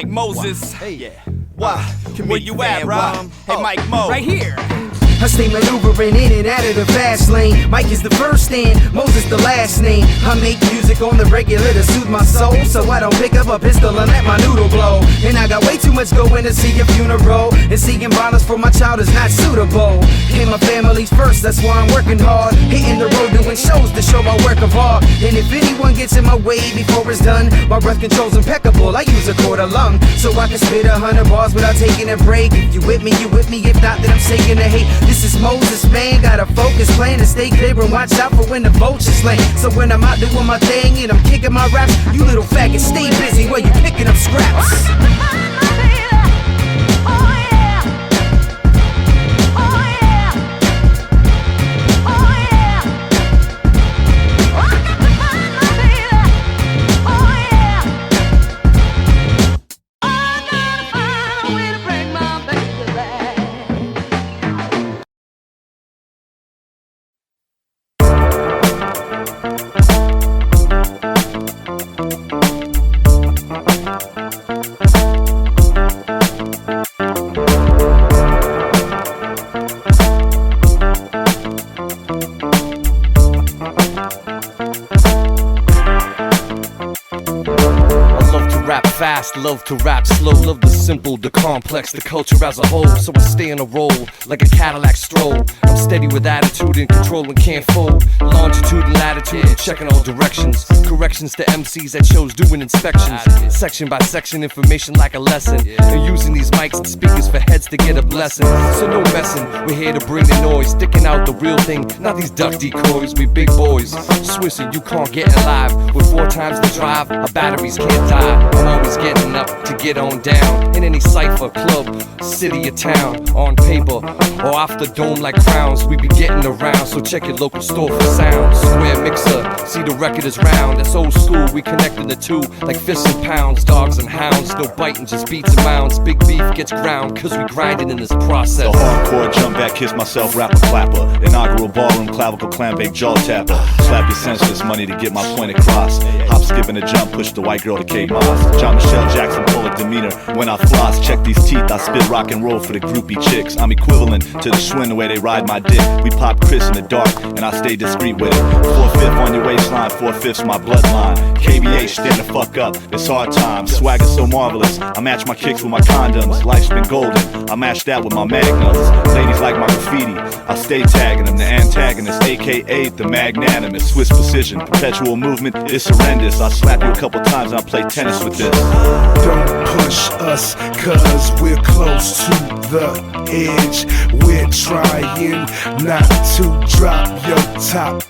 Moses, hey, yeah. Where you at, bro? Hey, Mike Mo. Right here. I stay maneuvering in and out of the fast lane. Mike is the first and Moses the last name. I make music on the regular to soothe my soul, so I don't pick up a pistol and let my noodle blow. And I got way too much going to see a funeral, and seeking violence for my child is not suitable. And my family's first, that's why I'm working hard, hitting the road doing shows to show my work of art. And if anyone gets in my way before it's done, my breath control's impeccable. I use a quarter lung so I can spit 100 bars without taking a break. If you with me, you with me. If not, then I'm shaking the hate. This is Moses, man. Got a focus plan to stay clear and watch out for when the vultures land. So when I'm out doing my thing and I'm kicking my raps, you little faggots stay busy while you picking up scraps. Fast, love to rap slow, love the simple, the complex, the culture as a whole. So I stay on a roll like a Cadillac stroll. I'm steady with attitude and control and can't fold. Longitude and latitude, checking all directions. Corrections to MCs at shows doing inspections. Section by section, information like a lesson. And using these mics and speakers for heads to get a blessing. So no messing, we're here to bring the noise, sticking out the real thing, not these duck decoys. We big boys, Swiss and Yukkon getting live. With 4 times the drive, our batteries can't die. I'm always getting up to get on down in any cypher, club, city or town. On paper or off the dome like crowns, we be getting around, so check your local store for sound. Square mixer, see the record is round. That's old school, we connecting the two like fists and pounds. Dogs and hounds, no biting, just beats and mounds. Big beef gets ground, cause we grinding in this process. The hardcore jump back, kiss myself, rapper clapper. Inaugural ballroom, clavicle clam bake, jaw tapper. Slap your senseless money to get my point across. Hop, skip and a jump, push the white girl to Kate Moss. John Michelle Jackson, Pollock demeanor. When I floss, check these teeth, I spit rock and roll for the groupie chicks. I'm equivalent to the Schwinn the way they ride my dick. We pop Chris in the dark, and I stay discreet with it. 4/5 on your waistline, 4/5 my bloodline. KBH, stand the fuck up, it's hard times. Swagger so marvelous, I match my kicks with my condoms. Life's been golden, I match that with my magnums. Ladies like my graffiti, I stay tagging them. The antagonist, aka the magnanimous. Swiss precision, perpetual movement, it's horrendous. I slap you a couple times and I play tennis with this. Don't push us, cause we're close to the edge. We're trying not to drop your top.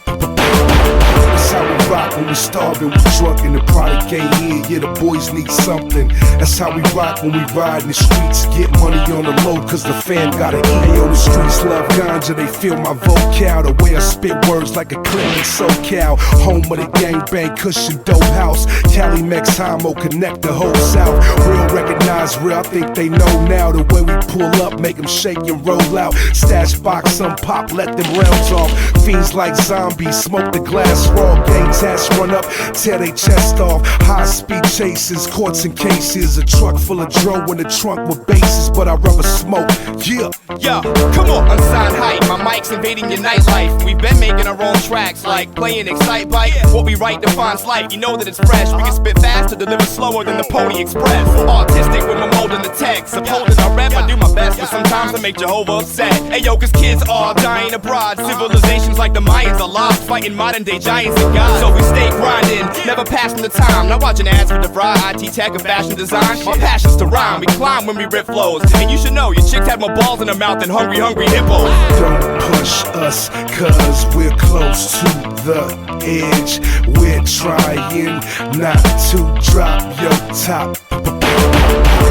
That's how we rock when we starving, we drunk and the product ain't here. Yeah, the boys need something. That's how we rock when we ride in the streets. Get money on the low, cause the fam gotta eat. Ayo, the streets love Ganjah, they feel my vocal. The way I spit words like a clip in SoCal. Home of the gangbang, cushion, dope house. Cali, Mex, Homo, connect the whole South. Real recognize real, I think they know now. The way we pull up, make them shake and roll out. Stash box, some pop, let them rounds off. Fiends like zombies, smoke the glass raw. Gang tats run up, tear they chest off. High speed chases, courts and cases. A truck full of dro in the trunk with bases, but I rubber smoke, yeah. Yo, come on, unsigned hype. My mic's invading your nightlife. We've been making our own tracks, like playing Excite Bite. What we write defines life, you know that it's fresh. We can spit fast to deliver slower than the Pony Express. Artistic with my mold in the text. Upholding our rep, I do my best, but sometimes I make Jehovah upset. Ayo, cause kids are dying abroad. Civilizations like the Mayans are lost, fighting modern day giants and gods. So we stay grinding, never passing the time. Not watching ads for DeVry, IT tech, or fashion design. My passion's to rhyme, we climb when we rip flows. And you should know, your chicks have more balls in her mouth than hungry hippos. Don't push us, cause we're close to the edge. We're trying not to drop your top.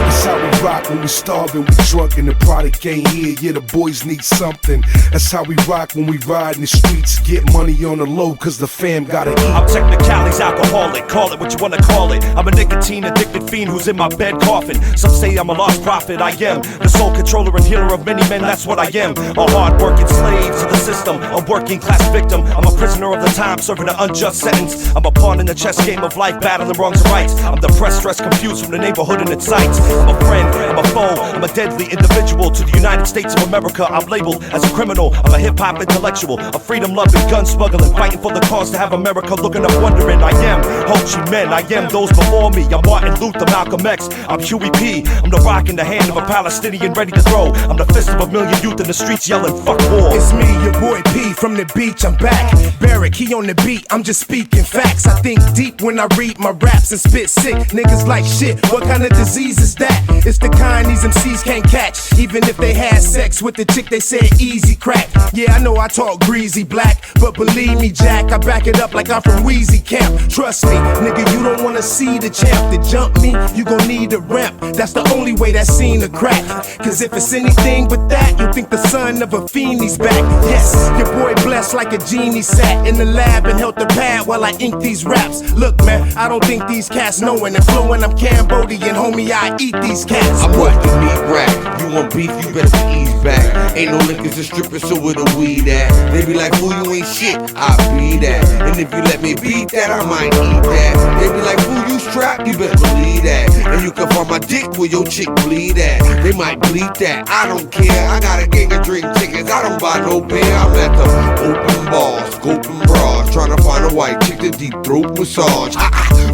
That's how we rock when we starving, we drunk and the product ain't here. Yeah, the boys need something. That's how we rock when we ride in the streets. Get money on the low, cause the fam gotta eat. I'm technicality's alcoholic, call it what you wanna call it. I'm a nicotine addicted fiend who's in my bed coughing. Some say I'm a lost prophet, I am the sole controller and healer of many men, that's what I am. A hard-working slave to the system, a working class victim. I'm a prisoner of the time, serving an unjust sentence. I'm a pawn in the chess game of life, battling wrongs and rights. I'm depressed, stressed, confused from the neighborhood and its sights. I'm a friend I'm a foe, I'm a deadly individual to the United States of America. I'm labeled as a criminal, I'm a hip-hop intellectual, a freedom-loving, gun smuggling, fighting for the cause to have America looking up wondering. I am Hochii men, I am those before me. I'm Martin Luther, Malcolm X, I'm Huey P. I'm the rock in the hand of a Palestinian ready to throw. I'm the fist of a million youth in the streets yelling fuck war. It's me, your boy P from the beach, I'm back. Barrick, he on the beat, I'm just speaking facts. I think deep when I read my raps and spit sick. Niggas like shit, what kind of disease is that? It's the kind these MCs can't catch. Even if they had sex with the chick, they said easy crack. Yeah, I know I talk greasy black, but believe me, Jack, I back it up like I'm from Weezy Camp. Trust me, nigga, you don't wanna see the champ. To jump me, you gon' need a ramp. That's the only way that scene to crack. Cause if it's anything but that, you think the son of a fiend's back. Yes, your boy blessed like a genie sat in the lab and held the pad while I ink these raps. Look, man, I don't think these cats knowin' and flowin'. I'm Cambodian, homie, I eat these cats. I'm what the meat rack. You want beef, you better ease back. Ain't no liquors and strippers, so where the weed at? They be like, fool, you ain't shit, I be that. And if you let me beat that, I might eat that. They be like, fool, you strapped, you better believe that. And you can find my dick where your chick bleed at. They might bleed that, I don't care. I got a gang of drink tickets, I don't buy no beer. I'm at the open bar, scoping bras, trying to find a white chick to deep throat massage.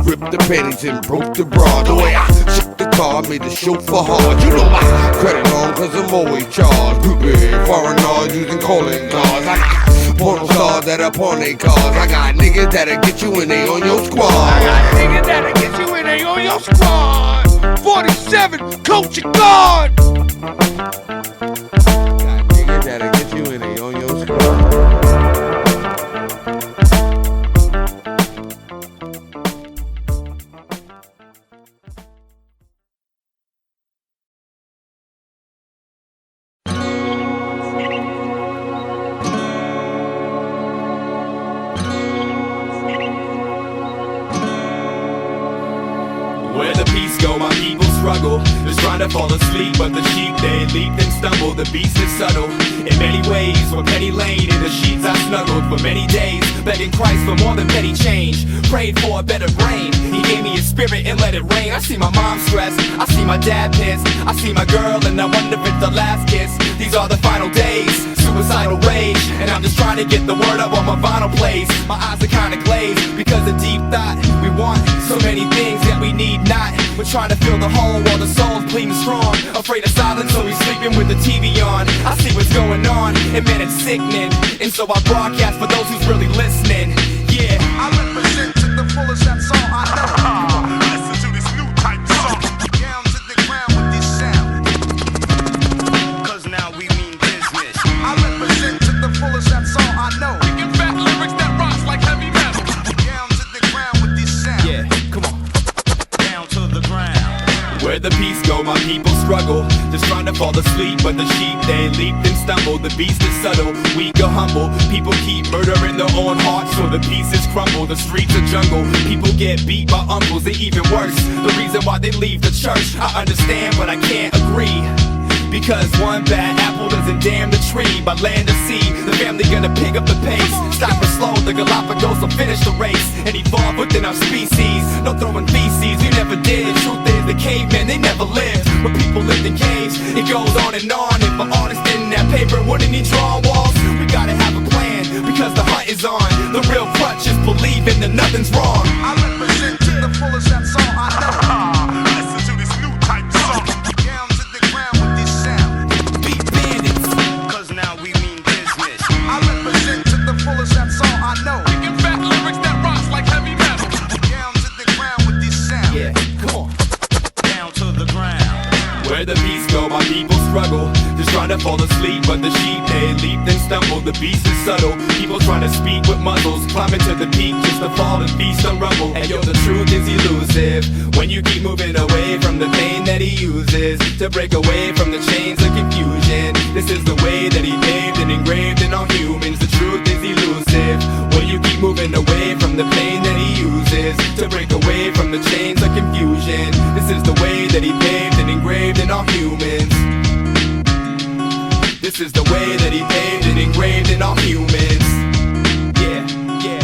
Ripped the panties and broke the bra. The way I shook the car made the chauffeur hard. You know my credit long cause I'm always charged. Foreigners using calling cards. I got porno stars that are pawn they cars. I got niggas that'll get you when they on your squad. I got niggas that'll get you when they on your squad. 47, coach your guard. Got niggas that'll get you when they on your squad. Just trying to fall asleep, but the sheep they leap and stumble. The beast is subtle in many ways. From Penny Lane in the sheets I snuggled for many days, begging Christ for more than petty change. Prayed for a better brain. He gave me his spirit and let it rain. I see my mom stressed, I see my dad pissed, I see my girl and I wonder if it's the last kiss. These are the final days, suicidal rage, and I'm just trying to get the word up on my vinyl plays. My eyes are kinda glazed because of deep thought. We want so many things that we need not. We're trying to fill the hole while the soul's bleeding strong. Afraid of silence, so we're sleeping with the TV on. I see what's going on, and man, it's sickening. And so I broadcast for those who's really listening. Yeah, I represent to the fullest, that's all I know. Listen to this new type song. Down to the ground with this sound. Cause now we mean business. I represent to the fullest, that's all I know. Making fat lyrics that rocks like heavy metal. Down to the ground with this sound. Yeah, come on. Down to the ground. Where the peace go, my people struggle. Just trying to fall asleep, but the sheep, they leap and stumble. The beast is subtle, weak or humble. People keep murdering their own hearts, so the pieces crumble. The streets are jungle, people get beat by uncles. They even worse, the reason why they leave the church. I understand, but I can't agree. Because one bad apple doesn't damn the tree. By land or sea, the family gonna pick up the pace. Stop or slow, the Galapagos will finish the race and evolve within our species. No throwing feces, we never did. Truth is, the cavemen, they never lived. When people lived in caves, it goes on and on. If an artist didn't have paper, wouldn't he draw walls? We gotta have a plan, because the hunt is on. The real crutch is believing that nothing's wrong. I represent to the fullest, that's all I know. Listen to this new type song. Down to the ground with this sound. Beat bandits, cause now we mean business. I represent to the fullest, that's all I know. Making fat lyrics that rocks like heavy metal. Down to the ground with this sound. yeah, come on. Down to the ground. Where the beast go, my people struggle. Just trying to fall asleep, but the sheep, they leap and stumble. The beast is subtle, people trying to speak with muzzles. Climbing to the peak just to fall and feast on rubble. And yo, the truth is elusive when you keep moving away from the pain that he uses to break away from the chains of confusion. This is the way that he paved and engraved in all humans. The truth is elusive when you keep moving away from the pain that he uses to break away from the chains of confusion. This is the way that he paved and engraved in all humans. This is the way that he paved and engraved in all humans. Yeah, yeah.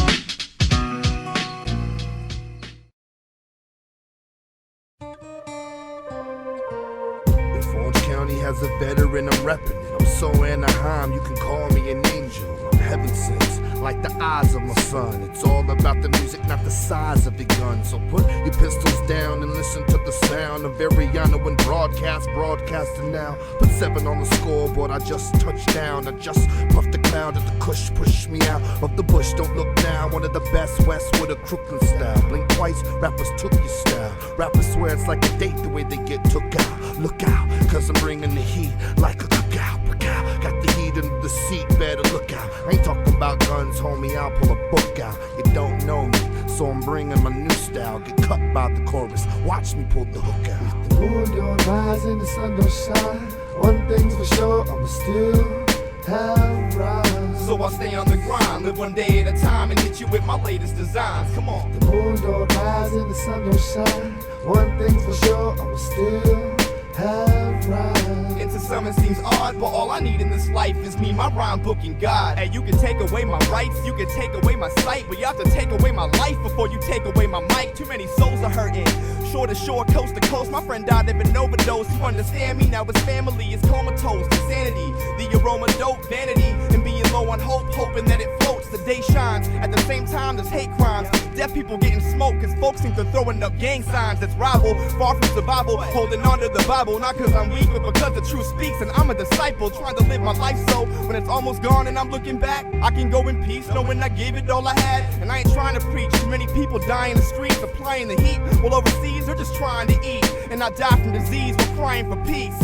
son. It's all about the music, not the size of your gun. So put your pistols down and listen to the sound of Ariano and Brawdcast, broadcasting now. Put 7 on the scoreboard, I just touched down. I just puffed the cloud of the kush, push me out of the bush. Don't look down, one of the best Westwood of Crooklyn style. Blink twice, rappers took your style. Rappers swear it's like a date the way they get took out. Look out, cause I'm bringing the heat like a cookout. Got the heat under the seat, better look out. I ain't talking about guns, homie, I'll pull a book out. You don't know me, so I'm bringing my new style. Get cut by the chorus, watch me pull the hook out. The moon don't rise and the sun don't shine. One thing's for sure, I'ma still have rise. So I stay on the grind, live one day at a time and hit you with my latest designs. Come on. The moon don't rise and the sun don't shine. One thing's for sure, I'ma still have rise. And to some it seems odd, but all I need in this life is me, my rhyme book, and God. And you can take away my rights, you can take away my sight, but you have to take away my life before you take away my mic. Too many souls are hurting, shore to shore, coast to coast. My friend died of an overdose. You understand me? Now his family is comatose. Insanity, the aroma, dope, vanity, and being low on hope, hoping that it floats. The day shines. At the same time, there's hate crimes. Deaf people getting smoked, cause folks think they're throwing up gang signs. That's rival, far from survival, holding on to the Bible. Not cause I'm weak, but because the truth speaks. And I'm a disciple, trying to live my life so when it's almost gone and I'm looking back, I can go in peace, knowing I gave it all I had. And I ain't trying to preach, too many people die in the streets, applying the heat. While overseas, they're just trying to eat. And I die from disease while crying for peace.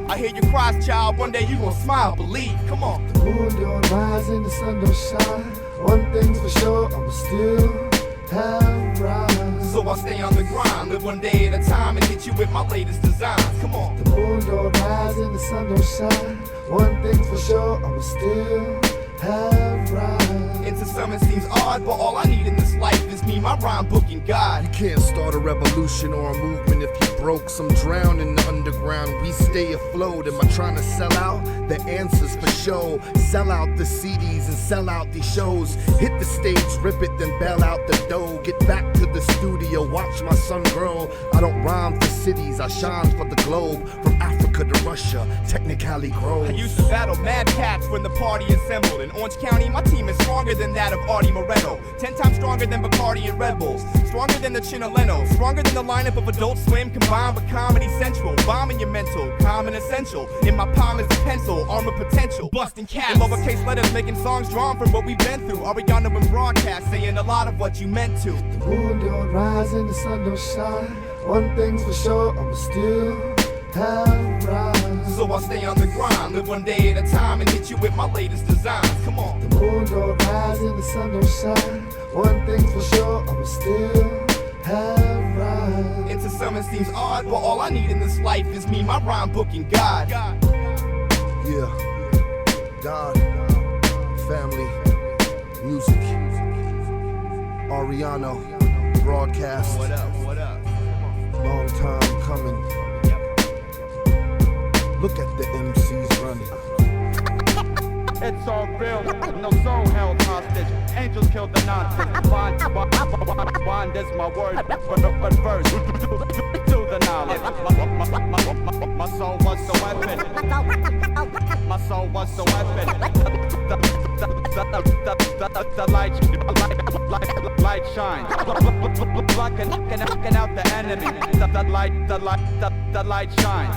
I hear your cries, child, one day you gon' smile, believe, come on. The moon don't rise and the sun don't shine. One thing's for sure, I'ma still have rise. So I stay on the grind, live one day at a time and hit you with my latest designs, come on. The moon don't rise and the sun don't shine. One thing's for sure, I'ma still have rise. And to some it seems odd, but all I need in this life is me, my rhyme book, and God. You can't start a revolution or a movement if you broke. Some drown in the underground, we stay afloat. Am I trying to sell out? The answer's for show. Sell out the CDs and sell out these shows. Hit the stage, rip it, then bail out the dough. Get back to the studio, watch my son grow. I don't rhyme for cities, I shine for the globe. From Africa to Russia, technically grows. I used to battle mad cats when the party assembled. In Orange County, my team is stronger than that of Artie Moreno. 10 times stronger than Bacardi and Red Bulls. Stronger than the Chinaleno. Stronger than the lineup of Adult Swim combined with Comedy Central. Bombing your mental, common essential. In my palm is a pencil, armor potential. Busting caps. In lowercase letters, making songs drawn from what we've been through. Ariano and Brawdcast saying a lot of what you meant to. The moon don't rise and the sun don't shine. One thing's for sure, I'ma still have rise. So I stay on the grind, live one day at a time and hit you with my latest designs, come on. The moon don't rise and the sun don't shine. One thing's for sure, I'ma still have rise. And to some it seems odd, but all I need in this life is me, my rhyme book, and God. Yeah, God, family, music, Ariano, Brawdcast. What up, what up? Long time coming. Look at the MCs running. It's all real, no soul held hostage. Angels killed the nonsense. Bond is my word, but first, to the knowledge. My soul was the weapon. My soul was the weapon. The light shines, blocking out the enemy. The light shines.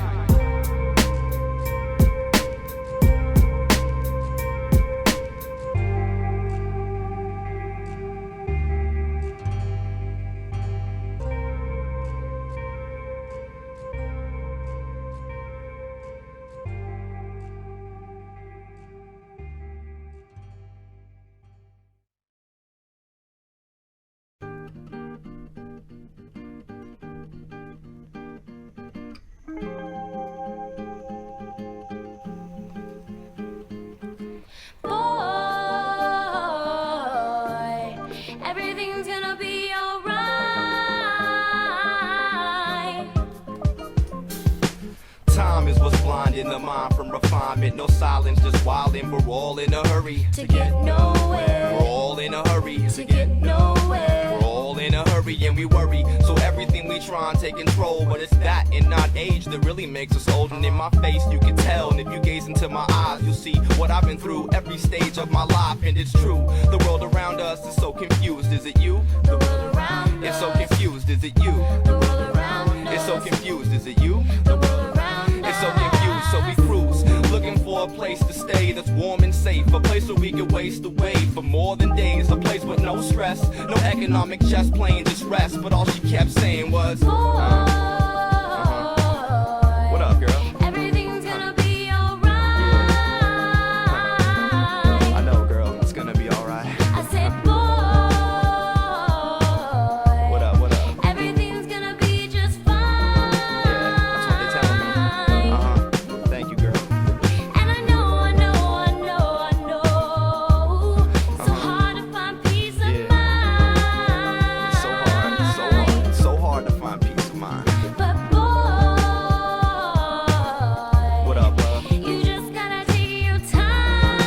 In the mind from refinement, no silence, just wildin'. We're all in a hurry to get nowhere. We're all in a hurry to get nowhere. We're all in a hurry and we worry, so everything we try and take control. But it's that and not age that really makes us old. And in my face you can tell, and if you gaze into my eyes you'll see what I've been through every stage of my life. And it's true, the world around us is so so we could waste away for more than days. A place with no stress, no economic chess playing, just rest. But all she kept saying was, What up, girl? Everything's gonna be alright. I know, girl, it's gonna be alright. I said, boy, What up, what up? everything's gonna be just fine. That's what they telling me. Thank you, girl. And I know, so hard to find peace of mind. So hard to find peace of mind. But boy, What up, love? you just gotta take your time.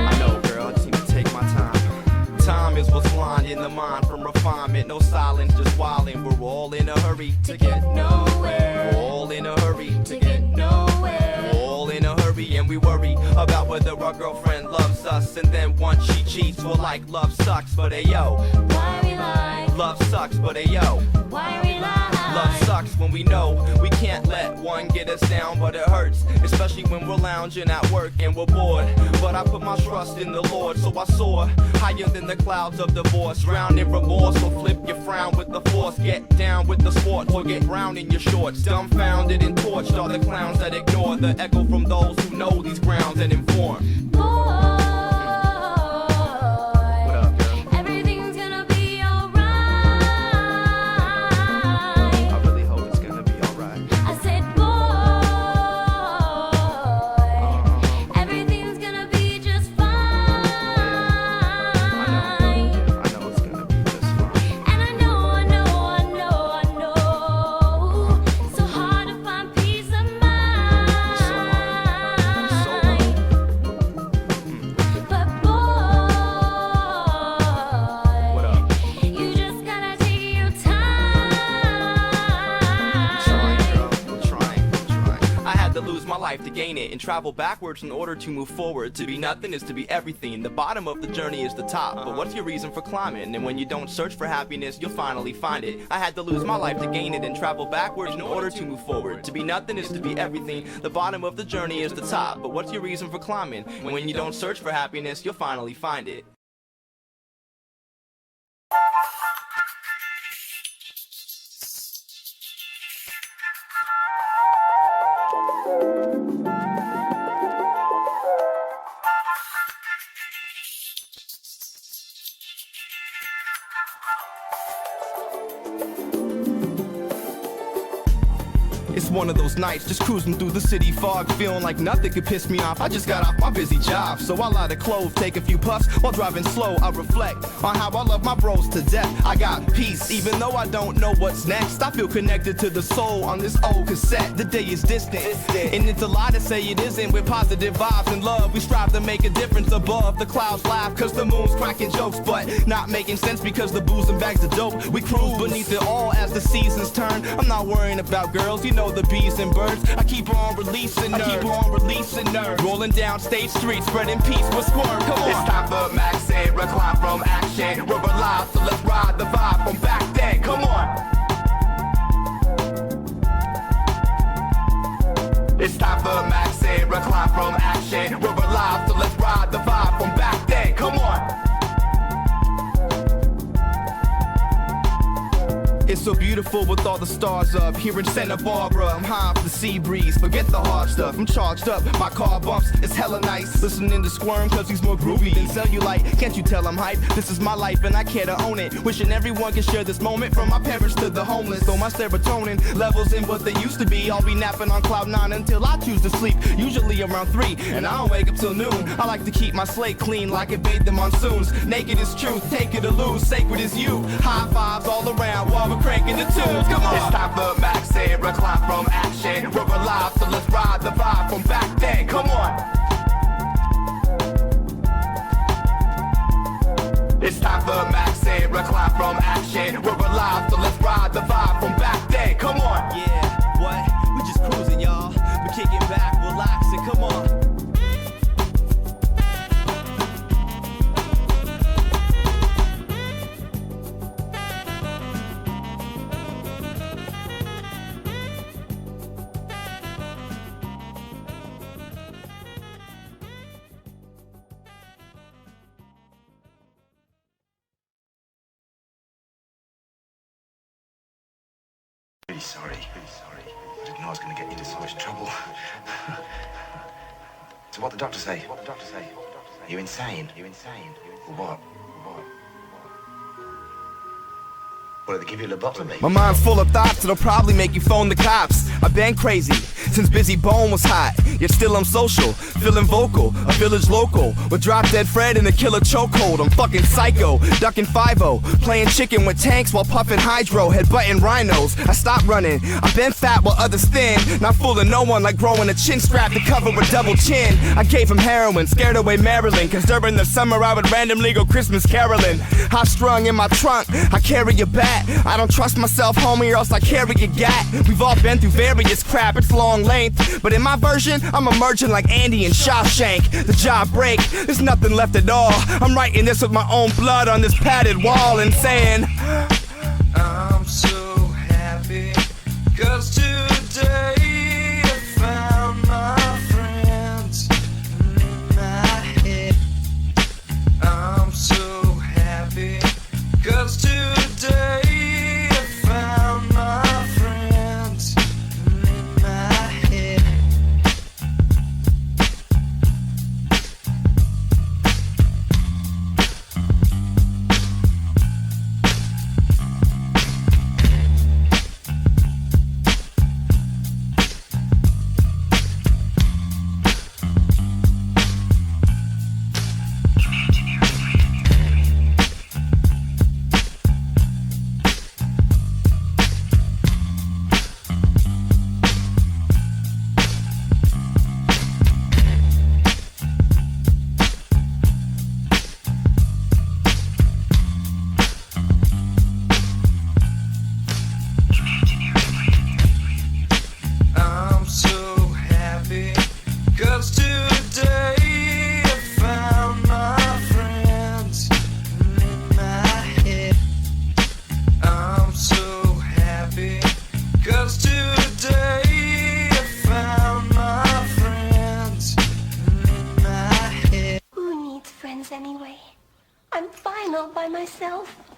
I know, girl, I just need to take my time. Time is what's blind in the mind from refinement. No silence, just wildin'. We're all in a hurry to get nowhere. We're all in a hurry to get nowhere. We're all in a hurry and we worry about whether our girlfriend loves us. And then once she cheats, we're like, love sucks, but hey yo. Why we lie? Love sucks, but hey yo. Why we lie? Love sucks when we know we can't let one get us down, but it hurts, especially when we're lounging at work and we're bored. But I put my trust in the Lord, so I soar higher than the clouds of divorce. Drown in remorse, or flip your frown with the force. Get down with the sport, or get brown in your shorts. Dumbfounded and torched are the clowns that ignore the echo from those who know these grounds and inform. What up, girl? Everything's gonna be alright. I really hope it's gonna be alright. I said, boy, everything's gonna be just fine. I know it's gonna be just fine. And I know, so hard to find peace of mind. But boy, What up? you just gotta take your time. Trying, girl, I'm trying. I had to lose my life to gain it and travel backwards in order to move forward. To be nothing is to be everything. The bottom of the journey is the top. But what's your reason for climbing? And when you don't search for happiness, you'll finally find it. I had to lose my life to gain it and travel backwards in order to move forward. To be nothing is to be everything. The bottom of the journey is the top. But what's your reason for climbing? And when you don't search for happiness, you'll finally find it. It's one of those nights, just cruising through the city fog, feeling like nothing could piss me off. I just got off my busy job, so I light a clove, take a few puffs while driving slow. I reflect on how I love my bros to death. I got peace, even though I don't know what's next. I feel connected to the soul on this old cassette. The day is distant, and it's a lie to say it isn't. With positive vibes and love, we strive to make a difference above. The clouds laugh cause the moon's cracking jokes, but not making sense because the booze and bags of dope. We cruise beneath it all as the seasons turn. I'm not worrying about girls, you know the bees and birds. I keep on releasing nerves. Rolling down State Street, spreading peace with squirm. Come on. It's time for Max and recline from action. We're alive, so let's ride the vibe from back then. Come on. It's time for Max and recline from action. We're alive, so let's ride the vibe from back then. Come on. It's so beautiful with all the stars up here in Santa Barbara. I'm high off the sea breeze, forget the hard stuff. I'm charged up, my car bumps, it's hella nice. Listening to Squirm cause he's more groovy than cellulite. Can't you tell I'm hype? This is my life and I care to own it. Wishing everyone can share this moment, from my parents to the homeless. Though my serotonin levels in what they used to be, I'll be napping on cloud 9 until I choose to sleep. Usually around 3, and I don't wake up till noon. I like to keep my slate clean like it bathed in monsoons. Naked is truth, take it or lose, sacred is you. High fives all around while we're cranking the tunes. Come on. It's time for Max and recline from action. We're alive, so let's ride the vibe from back then. Come on. It's time for Max and recline from action. We're alive, so let's ride the vibe from back then. Come on. Yeah, what? We just cruising, y'all. We're kicking back, relaxing. Come on. really sorry. I didn't know I was going to get you into so much trouble. So what the doctor say? You insane? What? What, did they give you a lobotomy? My mind's full of thoughts that'll probably make you phone the cops. I've been crazy since Busy Bone was hot. Yet still I'm social, feeling vocal, a village local with Drop Dead Fred and a killer chokehold. I'm fucking psycho, ducking 5-0, playing chicken with tanks while puffing hydro, headbutting rhinos. I stopped running, I've been fat while others thin, not fooling no one like growing a chin strap to cover a double chin. I gave him heroin, scared away Maryland, cause during the summer I would randomly go Christmas caroling. High strung in my trunk, I carry a bat. I don't trust myself, homie, or else I carry a gat. We've all been through various crap, it's long length, but in my version, I'm emerging like Andy and Shawshank. The jaw break, there's nothing left at all. I'm writing this with my own blood on this padded wall and saying, I'm so happy, cause today I found my friends in my head. I'm so happy, cause today Anyway, I'm fine all by myself.